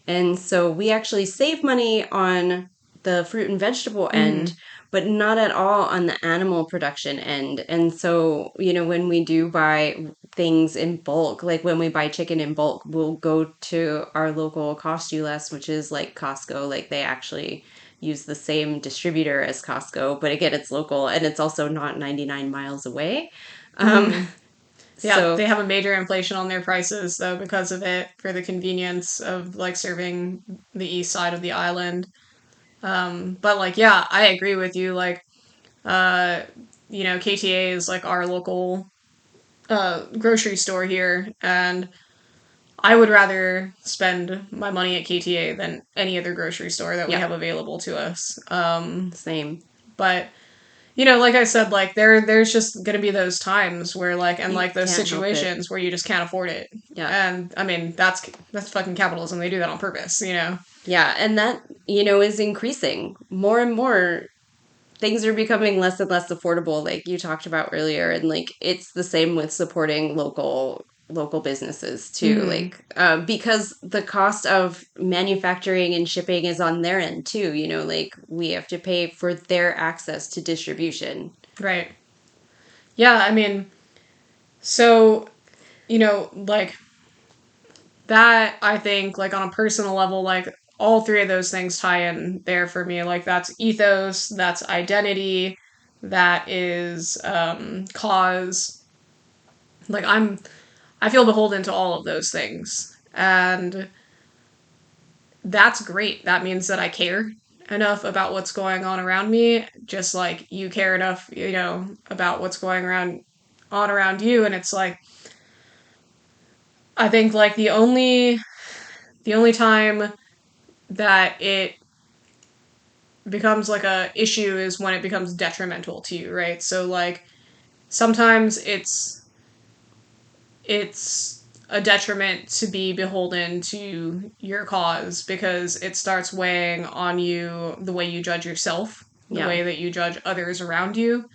And so we actually save money on the fruit and vegetable Mm-hmm. end, but not at all on the animal production end. And so, when we do buy things in bulk, like when we buy chicken in bulk, we'll go to our local Cost You Less, which is like Costco. Like they actually use the same distributor as Costco, but again, it's local and it's also not 99 miles away. Um, Mm-hmm. Yeah, so they have a major inflation on their prices though because of it for the convenience of like serving the east side of the island. But like yeah, I agree with you. Like uh, you know, KTA is like our local grocery store here, and I would rather spend my money at KTA than any other grocery store that we yeah, have available to us. same. But you know, like I said, like there's just gonna be those times where like and You like those can't help it. situations where you just can't afford it. Yeah. And I mean that's fucking capitalism. They do that on purpose, you know. Yeah, and that, is increasing. More and more things are becoming less and less affordable, like you talked about earlier, and like it's the same with supporting local businesses too, Mm-hmm. like because the cost of manufacturing and shipping is on their end too, like we have to pay for their access to distribution. Right. Yeah, I mean, so you know, like that I think like on a personal level, like all three of those things tie in there for me. Like that's ethos, that's identity, that is cause. Like I feel beholden to all of those things. And that's great. That means that I care enough about what's going on around me, just like you care enough, you know, about what's going around you. And it's like I think like the only time that it becomes like a issue is when it becomes detrimental to you, right? So like sometimes it's a detriment to be beholden to your cause because it starts weighing on you the way you judge yourself, the Yeah. way that you judge others around you.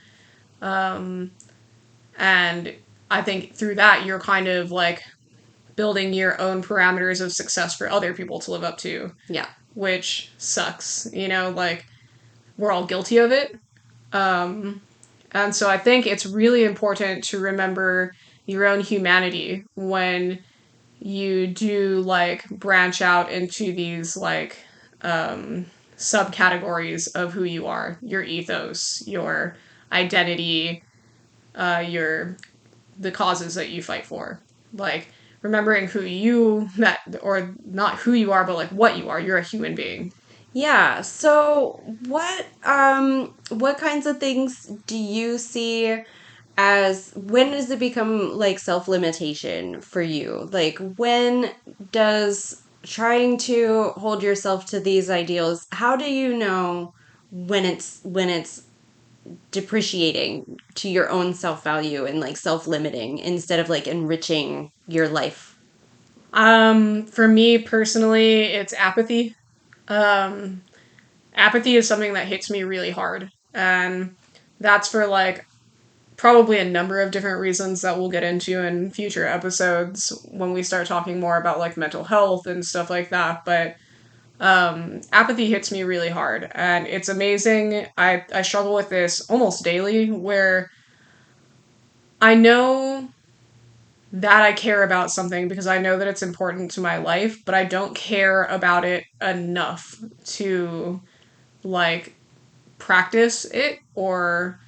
And I think through that, you're kind of like building your own parameters of success for other people to live up to, Yeah. which sucks. You know, like we're all guilty of it. And so I think it's really important to remember your own humanity when you do like branch out into these like subcategories of who you are, your ethos, your identity, your the causes that you fight for. Like remembering who you that or not who you are, but like what you are. You're a human being. Yeah. So what kinds of things do you see as when does it become like self-limitation for you? Like when does trying to hold yourself to these ideals, how do you know when it's depreciating to your own self-value and like self-limiting instead of like enriching your life? For me personally, it's apathy. Um, Apathy is something that hits me really hard. And that's for like probably a number of different reasons that we'll get into in future episodes when we start talking more about like mental health and stuff like that. But apathy hits me really hard and it's amazing. I struggle with this almost daily where I know that I care about something because I know that it's important to my life, but I don't care about it enough to like practice it or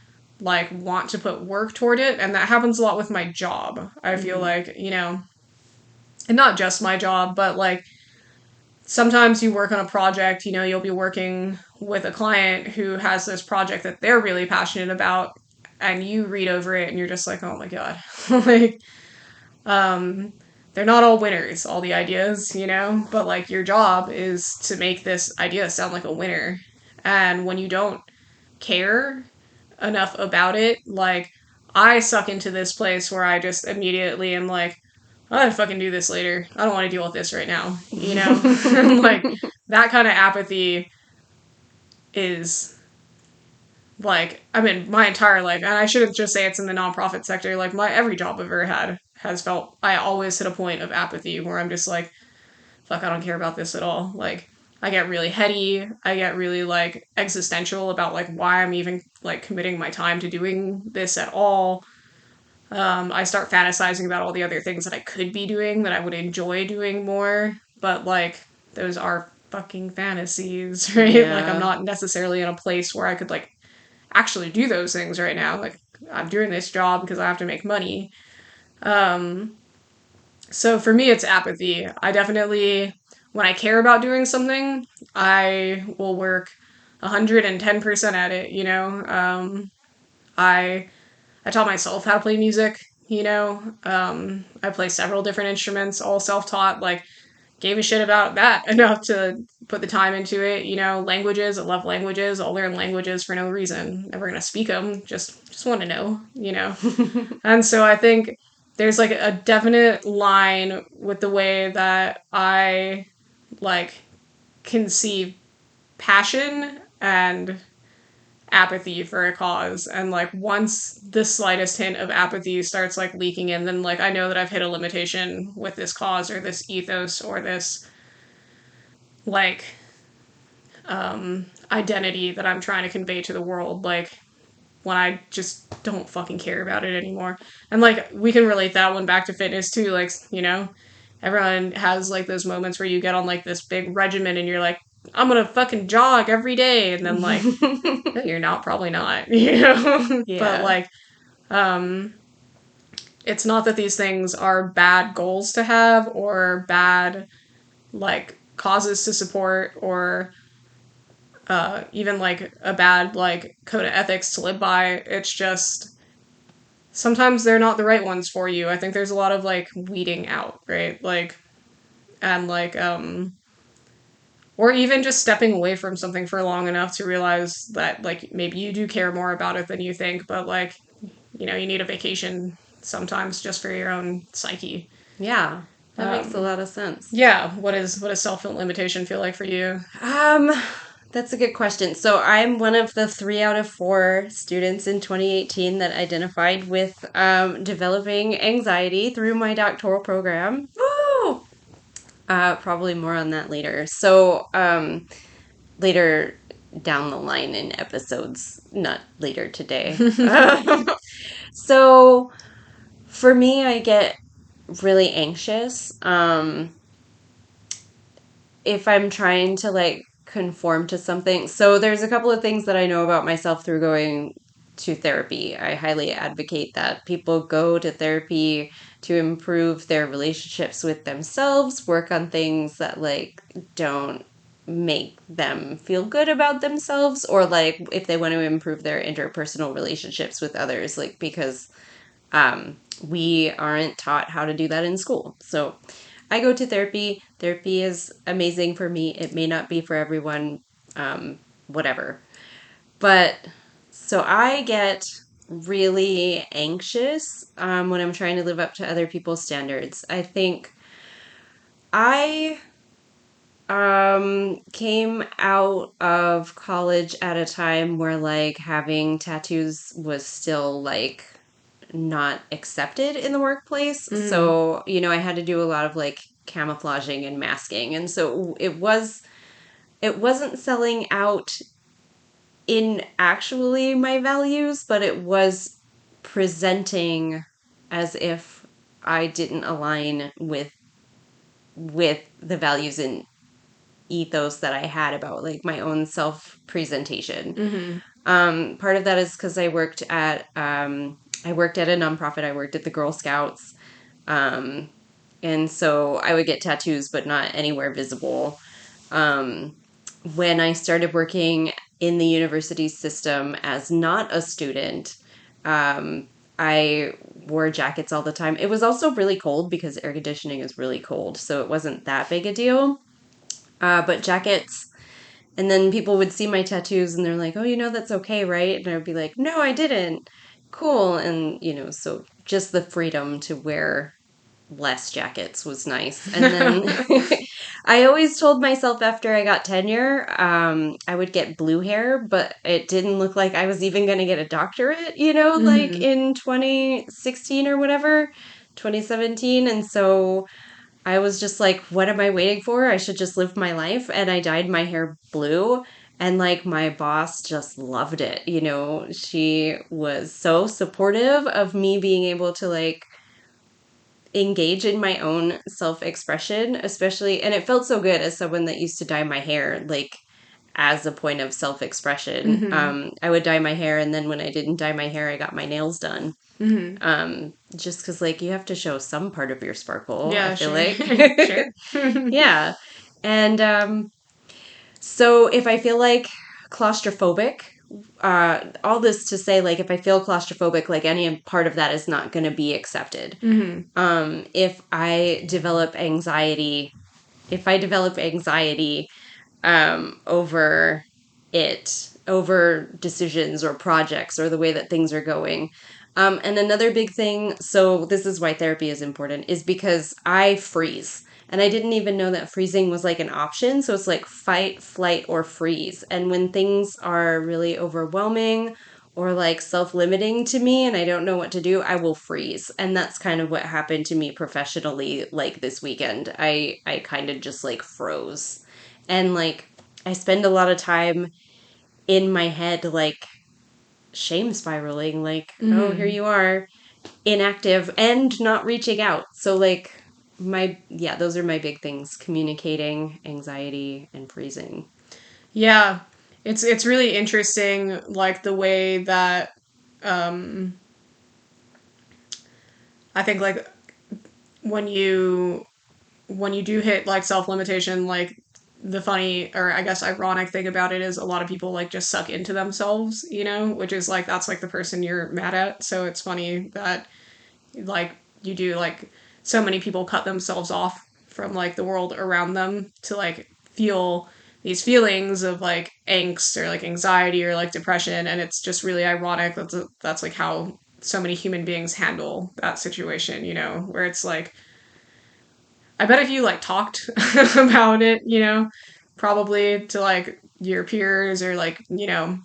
like want to put work toward it. And that happens a lot with my job. I feel Mm-hmm. like, and not just my job, but like sometimes you work on a project, you'll be working with a client who has this project that they're really passionate about and you read over it and you're just like, oh my God. like, um, they're not all winners, all the ideas, but like your job is to make this idea sound like a winner. And when you don't care enough about it, like I suck into this place where I just immediately am like, I'll fucking do this later. I don't want to deal with this right now, like that kind of apathy is like, I mean, my entire life, and I shouldn't just say it's in the nonprofit sector, like my every job I've ever had has felt, I always hit a point of apathy where I'm just like, fuck, I don't care about this at all. Like, I get really heady. I get really like existential about like why I'm even like committing my time to doing this at all. I start fantasizing about all the other things that I could be doing that I would enjoy doing more, but like those are fucking fantasies, right? Like I'm Yeah. not necessarily in a place where I could like actually do those things right now. Like I'm doing this job because I have to make money. Um, so for me, it's apathy. I definitely, when I care about doing something, I will work 110% at it, I I taught myself how to play music, I play several different instruments, all self-taught, like gave a shit about that enough to put the time into it, languages, I love languages, I'll learn languages for no reason. Never gonna speak them, just want to know. And so I think there's like a definite line with the way that I like can see passion and apathy for a cause. And like once the slightest hint of apathy starts like leaking in, then like I know that I've hit a limitation with this cause or this ethos or this like identity that I'm trying to convey to the world. Like when I just don't fucking care about it anymore. And like we can relate that one back to fitness too. Like, everyone has like those moments where you get on like this big regimen and you're like, I'm gonna fucking jog every day. And then like, no, you're not, probably not, But Yeah. like, um, it's not that these things are bad goals to have or bad like causes to support or even like a bad like code of ethics to live by. It's just sometimes they're not the right ones for you. I think there's a lot of like weeding out, right? Like and like or even just stepping away from something for long enough to realize that like maybe you do care more about it than you think, but like you need a vacation sometimes just for your own psyche. Yeah. That makes a Um lot of sense. yeah, what does self-limitation feel like for you? Um, that's a good question. So I'm one of the 3 out of 4 students in 2018 that identified with developing anxiety through my doctoral program. Oh, Probably more on that later. So later down the line in episodes, not later today. So for me, I get really anxious. If I'm trying to like conform to something. So there's a couple of things that I know about myself through going to therapy. I highly advocate that people go to therapy to improve their relationships with themselves, work on things that like don't make them feel good about themselves, or like if they want to improve their interpersonal relationships with others, like because we aren't taught how to do that in school. So I go to therapy. Therapy is amazing for me. It may not be for everyone, whatever. But so I get really anxious when I'm trying to live up to other people's standards. I think I came out of college at a time where like having tattoos was still like not accepted in the workplace. Mm-hmm. So, you know, I had to do a lot of like camouflaging and masking. And so it wasn't selling out in actually my values, but it was presenting as if I didn't align with the values and ethos that I had about like my own self presentation. Mm-hmm. Part of that is because I worked at a nonprofit. I worked at the Girl Scouts, um, and so I would get tattoos, but not anywhere visible. Um, when I started working in the university system as not a student, I wore jackets all the time. It was also really cold because air conditioning is really cold, so it wasn't that big a deal. But jackets, and then people would see my tattoos and they're like, oh, you know, that's okay, right? And I would be like, no, I didn't. Cool. And, you know, so just the freedom to wear less jackets was nice. And then I always told myself after I got tenure, I would get blue hair, but it didn't look like I was even going to get a doctorate, you know, like Mm-hmm. in 2016 or whatever, 2017. And so I was just like, what am I waiting for? I should just live my life. And I dyed my hair blue. And like my boss just loved it. You know, she was so supportive of me being able to like engage in my own self expression, especially. And it felt so good as someone that used to dye my hair, like as a point of self expression. Mm-hmm. I would dye my hair. And then when I didn't dye my hair, I got my nails done. Mm-hmm. Just because like you have to show some part of your sparkle, I Yeah, feel sure. like. Sure. Yeah. And so if I feel like claustrophobic, all this to say, like, if I feel claustrophobic, like any part of that is not going to be accepted. Mm-hmm. If I develop anxiety, over over decisions or projects or the way that things are going. And another big thing, so this is why therapy is important, is because I freeze. And I didn't even know that freezing was like an option. So it's like fight, flight, or freeze. And when things are really overwhelming or like self limiting to me and I don't know what to do, I will freeze. And that's kind of what happened to me professionally, like this weekend. I kind of just like froze. And like I spend a lot of time in my head, like shame spiraling, like, oh, here Mm-hmm. you are, inactive and not reaching out. So, like, yeah, those are my big things: communicating, anxiety, and freezing. Yeah. It's really interesting, like the way that um I think like when you when you do hit like self limitation, like the funny or I guess ironic thing about it is a lot of people like just suck into themselves, you know, which is like that's like the person you're mad at. So it's funny that like you do like so many people cut themselves off from like the world around them to like feel these feelings of like angst or like anxiety or like depression, and it's just really ironic that's like how so many human beings handle that situation, you know, where it's like I bet if you like talked about it, you know, probably to like your peers or like, you know,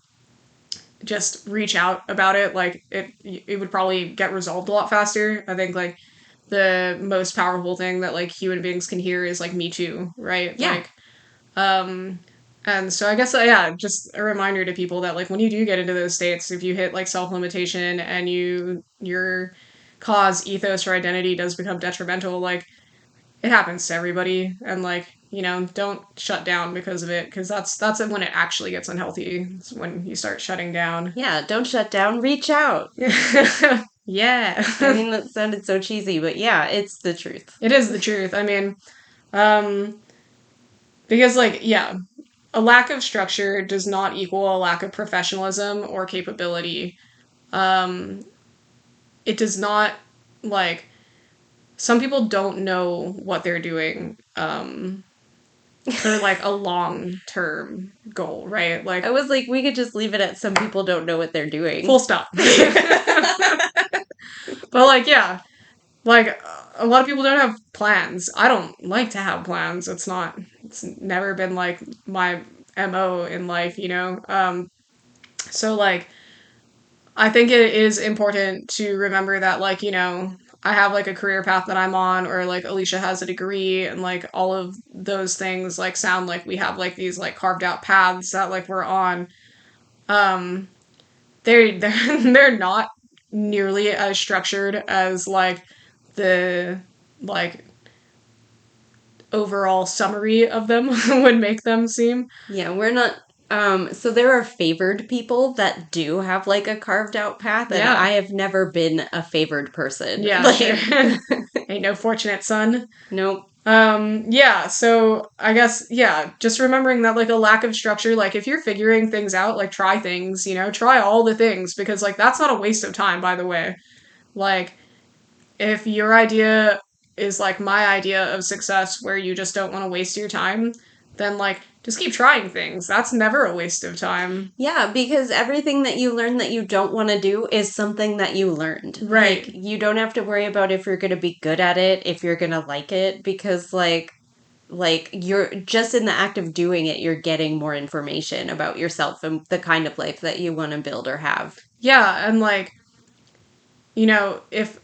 just reach out about it, like it would probably get resolved a lot faster. I think like the most powerful thing that like human beings can hear is like me too, right? Yeah, Like um and so I guess yeah, just a reminder to people that like when you do get into those states, if you hit like self-limitation and your cause, ethos, or identity does become detrimental, like it happens to everybody, and like you know don't shut down because of it, because that's when it actually gets unhealthy. It's when you start shutting down. yeah. Don't shut down. Reach out. Yeah. I mean, that sounded so cheesy, but yeah, it's the truth. It is the truth. I mean, um because like yeah, a lack of structure does not equal a lack of professionalism or capability. Um, it does not, like, some people don't know what they're doing for like a long term goal, right? Like, I was like, we could just leave it at some people don't know what they're doing. full stop. But like, yeah, like a lot of people don't have plans. I don't like to have plans. It's never been like my MO in life, you know? So like, I think it is important to remember that, like, you know, I have like a career path that I'm on, or like Alicia has a degree, and like all of those things like sound like we have like these like carved out paths that like we're on. Um, they're not nearly as structured as like the like overall summary of them would make them seem. Yeah, we're not. So there are favored people that do have like a carved out path, and Yeah. I have never been a favored person. Yeah, Like, sure. Ain't no fortunate son. nope. Yeah, so I guess, yeah, just remembering that, like, a lack of structure, like, if you're figuring things out, like, try things, you know, try all the things, because, like, that's not a waste of time, by the way. Like, if your idea is, like, my idea of success where you just don't want to waste your time, then, like, just keep trying things. That's never a waste of time. Yeah, because everything that you learn that you don't want to do is something that you learned. Right. Like, you don't have to worry about if you're going to be good at it, if you're going to like it, because like you're just in the act of doing it, you're getting more information about yourself and the kind of life that you want to build or have. Yeah, and, like, you know, if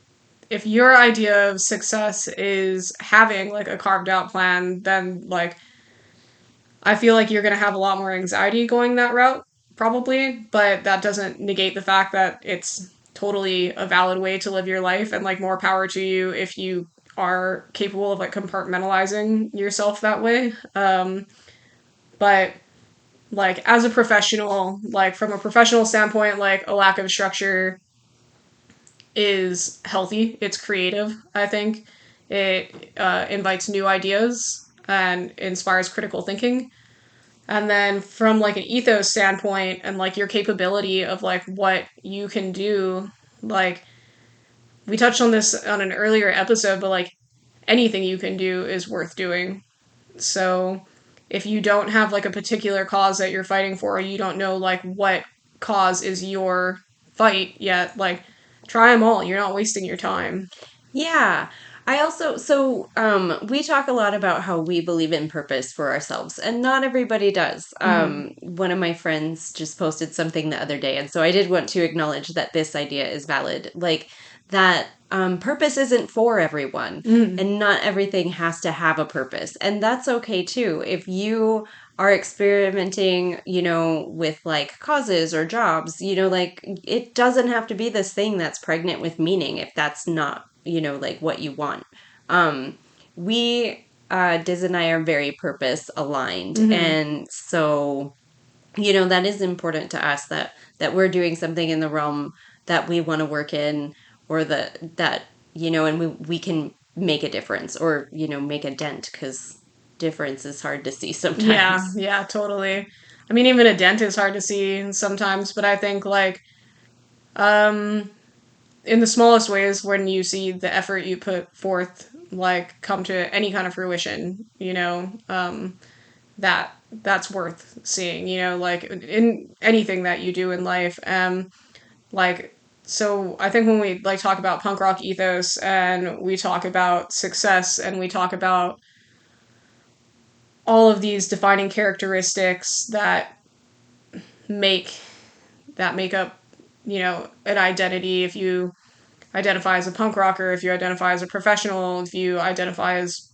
your idea of success is having like a carved out plan, then like I feel like you're going to have a lot more anxiety going that route, probably, but that doesn't negate the fact that it's totally a valid way to live your life, and like more power to you if you are capable of like compartmentalizing yourself that way. But like as a professional, like from a professional standpoint, like a lack of structure is healthy. It's creative, I think. It invites new ideas and inspires critical thinking. And then from like an ethos standpoint and like your capability of like what you can do, like we touched on this on an earlier episode, but like anything you can do is worth doing. So if you don't have like a particular cause that you're fighting for, you don't know like what cause is your fight yet, like try them all. You're not wasting your time. Yeah. We talk a lot about how we believe in purpose for ourselves, and not everybody does. One of my friends just posted something the other day, and so I did want to acknowledge that this idea is valid. Like that purpose isn't for everyone, Mm. and not everything has to have a purpose. And that's okay too. If you are experimenting, with like causes or jobs, like it doesn't have to be this thing that's pregnant with meaning if that's not like what you want. We Diz and I are very purpose aligned, and so that is important to us, that we're doing something in the realm that we want to work in, or that and we can make a difference, or make a dent, because difference is hard to see sometimes. Yeah, totally. I mean, even a dent is hard to see sometimes, but I think like um in the smallest ways, when you see the effort you put forth like come to any kind of fruition, that's worth seeing, like in anything that you do in life. Like so I think when we like talk about punk rock ethos, and we talk about success, and we talk about all of these defining characteristics make make up, an identity. If you identify as a punk rocker, if you identify as a professional, if you identify as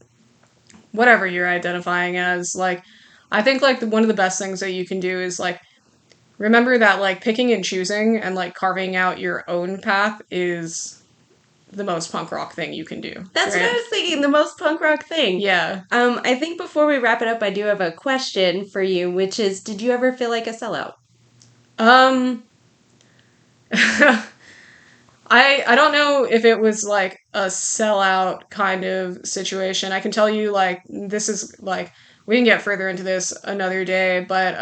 whatever you're identifying as, like, I think like one of the best things that you can do is like remember that like picking and choosing and like carving out your own path is the most punk rock thing you can do. That's right? what I was thinking, the most punk rock thing. Yeah. I think before we wrap it up, I do have a question for you, which is, did you ever feel like a sellout? Um I don't know if it was like a sellout kind of situation. I can tell you like this is like we can get further into this another day, but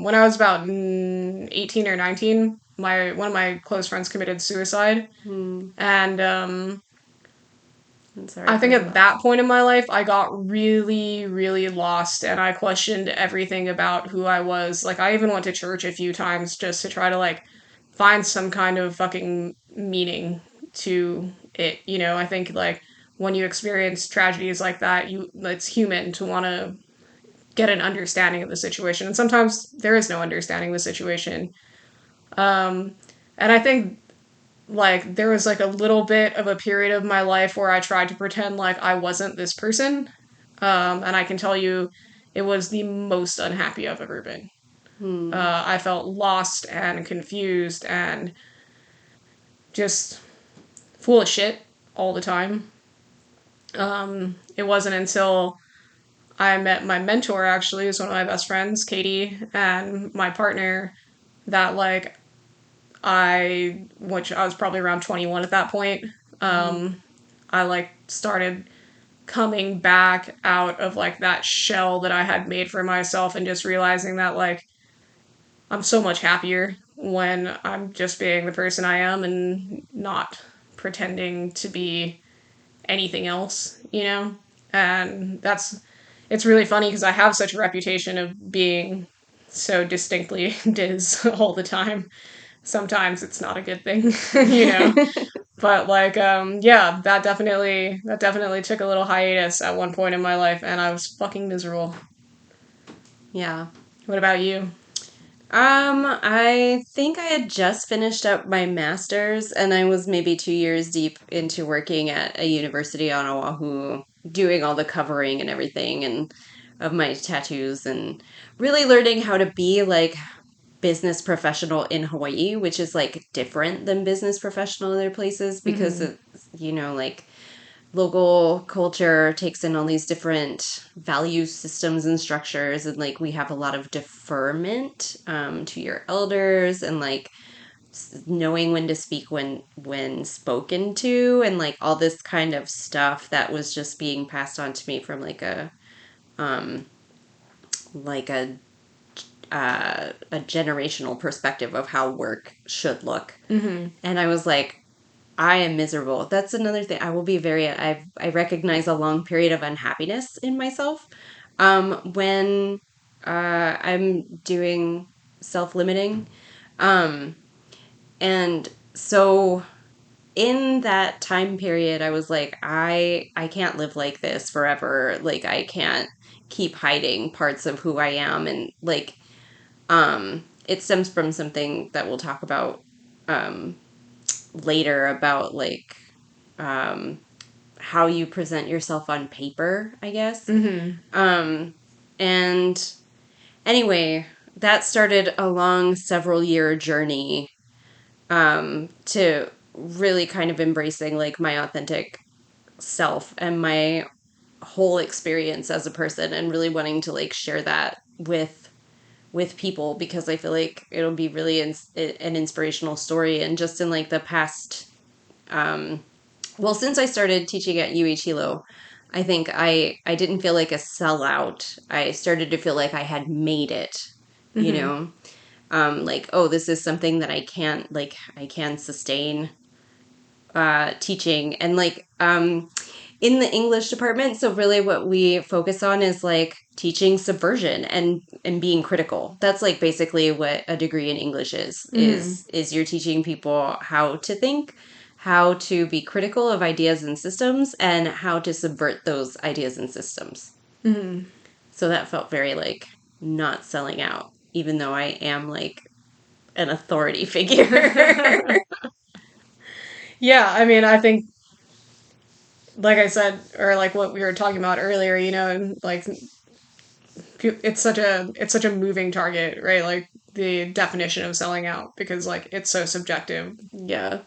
when I was about 18 or 19, one of my close friends committed suicide. And I'm sorry I to think hear at that. that point in my life, I got really, really lost and I questioned everything about who I was. Like, I even went to church a few times just to try to, like, find some kind of fucking meaning to it. You know, I think, like, when you experience tragedies like that, it's human to want to get an understanding of the situation. And sometimes there is no understanding of the situation. And I think like there was like a little bit of a period of my life where I tried to pretend like I wasn't this person. And I can tell you it was the most unhappy I've ever been. I felt lost and confused and just full of shit all the time. It wasn't until I met my mentor, actually, who's one of my best friends, Katie, and my partner, that like which I was probably around 21 at that point. I like started coming back out of like that shell that I had made for myself and just realizing that like I'm so much happier when I'm just being the person I am and not pretending to be anything else, you know? And it's really funny because I have such a reputation of being so distinctly Diz all the time. Sometimes it's not a good thing, you know? But like, yeah, that definitely took a little hiatus at one point in my life, and I was fucking miserable. Yeah. What about you? I think I had just finished up my master's and I was maybe 2 years deep into working at a university on Oahu, doing all the covering and everything and of my tattoos and really learning how to be like business professional in Hawaii, which is like different than business professional in other places because Mm-hmm. it's, like local culture takes in all these different value systems and structures and like we have a lot of deferment to your elders and like knowing when to speak when spoken to and like all this kind of stuff that was just being passed on to me from um like a generational perspective of how work should look. Mm-hmm. And I was like, I am miserable. That's another thing. I will be I recognize a long period of unhappiness in myself when I'm doing self-limiting. Um, and so in that time period, I was like, I can't live like this forever. Like I can't keep hiding parts of who I am. And like, it stems from something that we'll talk about um, later about like um, how you present yourself on paper, I guess. Mm-hmm. And anyway, that started a long several year journey to really kind of embracing like my authentic self and my whole experience as a person and really wanting to like share that with people because I feel like it'll be really an inspirational story and just in like the past well, since I started teaching at UH Hilo, I think I didn't feel like a sellout. I started to feel like I had made it, you Mm-hmm. know? Like, oh, this is something that I can sustain teaching. And like in the English department, so really what we focus on is like teaching subversion and being critical. That's like basically what a degree in English is Mm-hmm. is you're teaching people how to think, how to be critical of ideas and systems and how to subvert those ideas and systems. Mm-hmm. So that felt very like not selling out even though I am like an authority figure. Yeah, I mean, I think, like I said, or like what we were talking about earlier, you know, and like it's such a moving target, right? Like the definition of selling out because like it's so subjective. Yeah.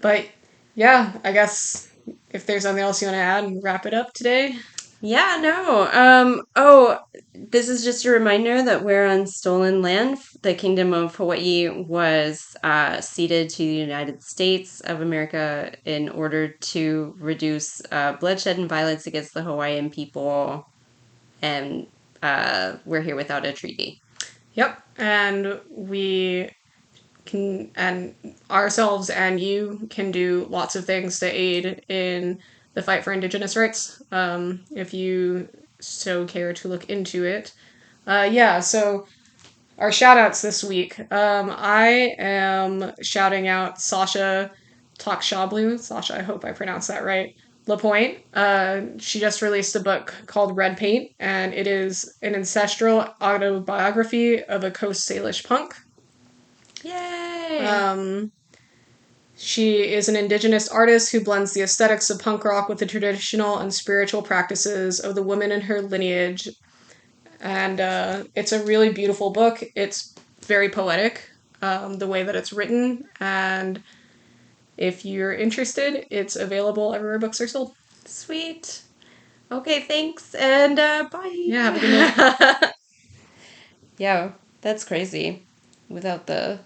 But yeah, I guess if there's something else you want to add and wrap it up today. Yeah, no. Oh, this is just a reminder that we're on stolen land. The Kingdom of Hawaii was ceded to the United States of America in order to reduce bloodshed and violence against the Hawaiian people and we're here without a treaty. Yep, and we can, and ourselves and you can do lots of things to aid in the fight for Indigenous rights, if you so care to look into it. Yeah, so our shout outs this week. I am shouting out Sasha Takshablu. Sasha, I hope I pronounced that right. LaPointe. She just released a book called Red Paint, and it is an ancestral autobiography of a Coast Salish punk. Yay! She is an Indigenous artist who blends the aesthetics of punk rock with the traditional and spiritual practices of the women in her lineage. And it's a really beautiful book. It's very poetic, the way that it's written. And if you're interested, it's available everywhere books are sold. Sweet. Okay, thanks, and bye. Yeah, have a good night. Yeah, that's crazy. Without the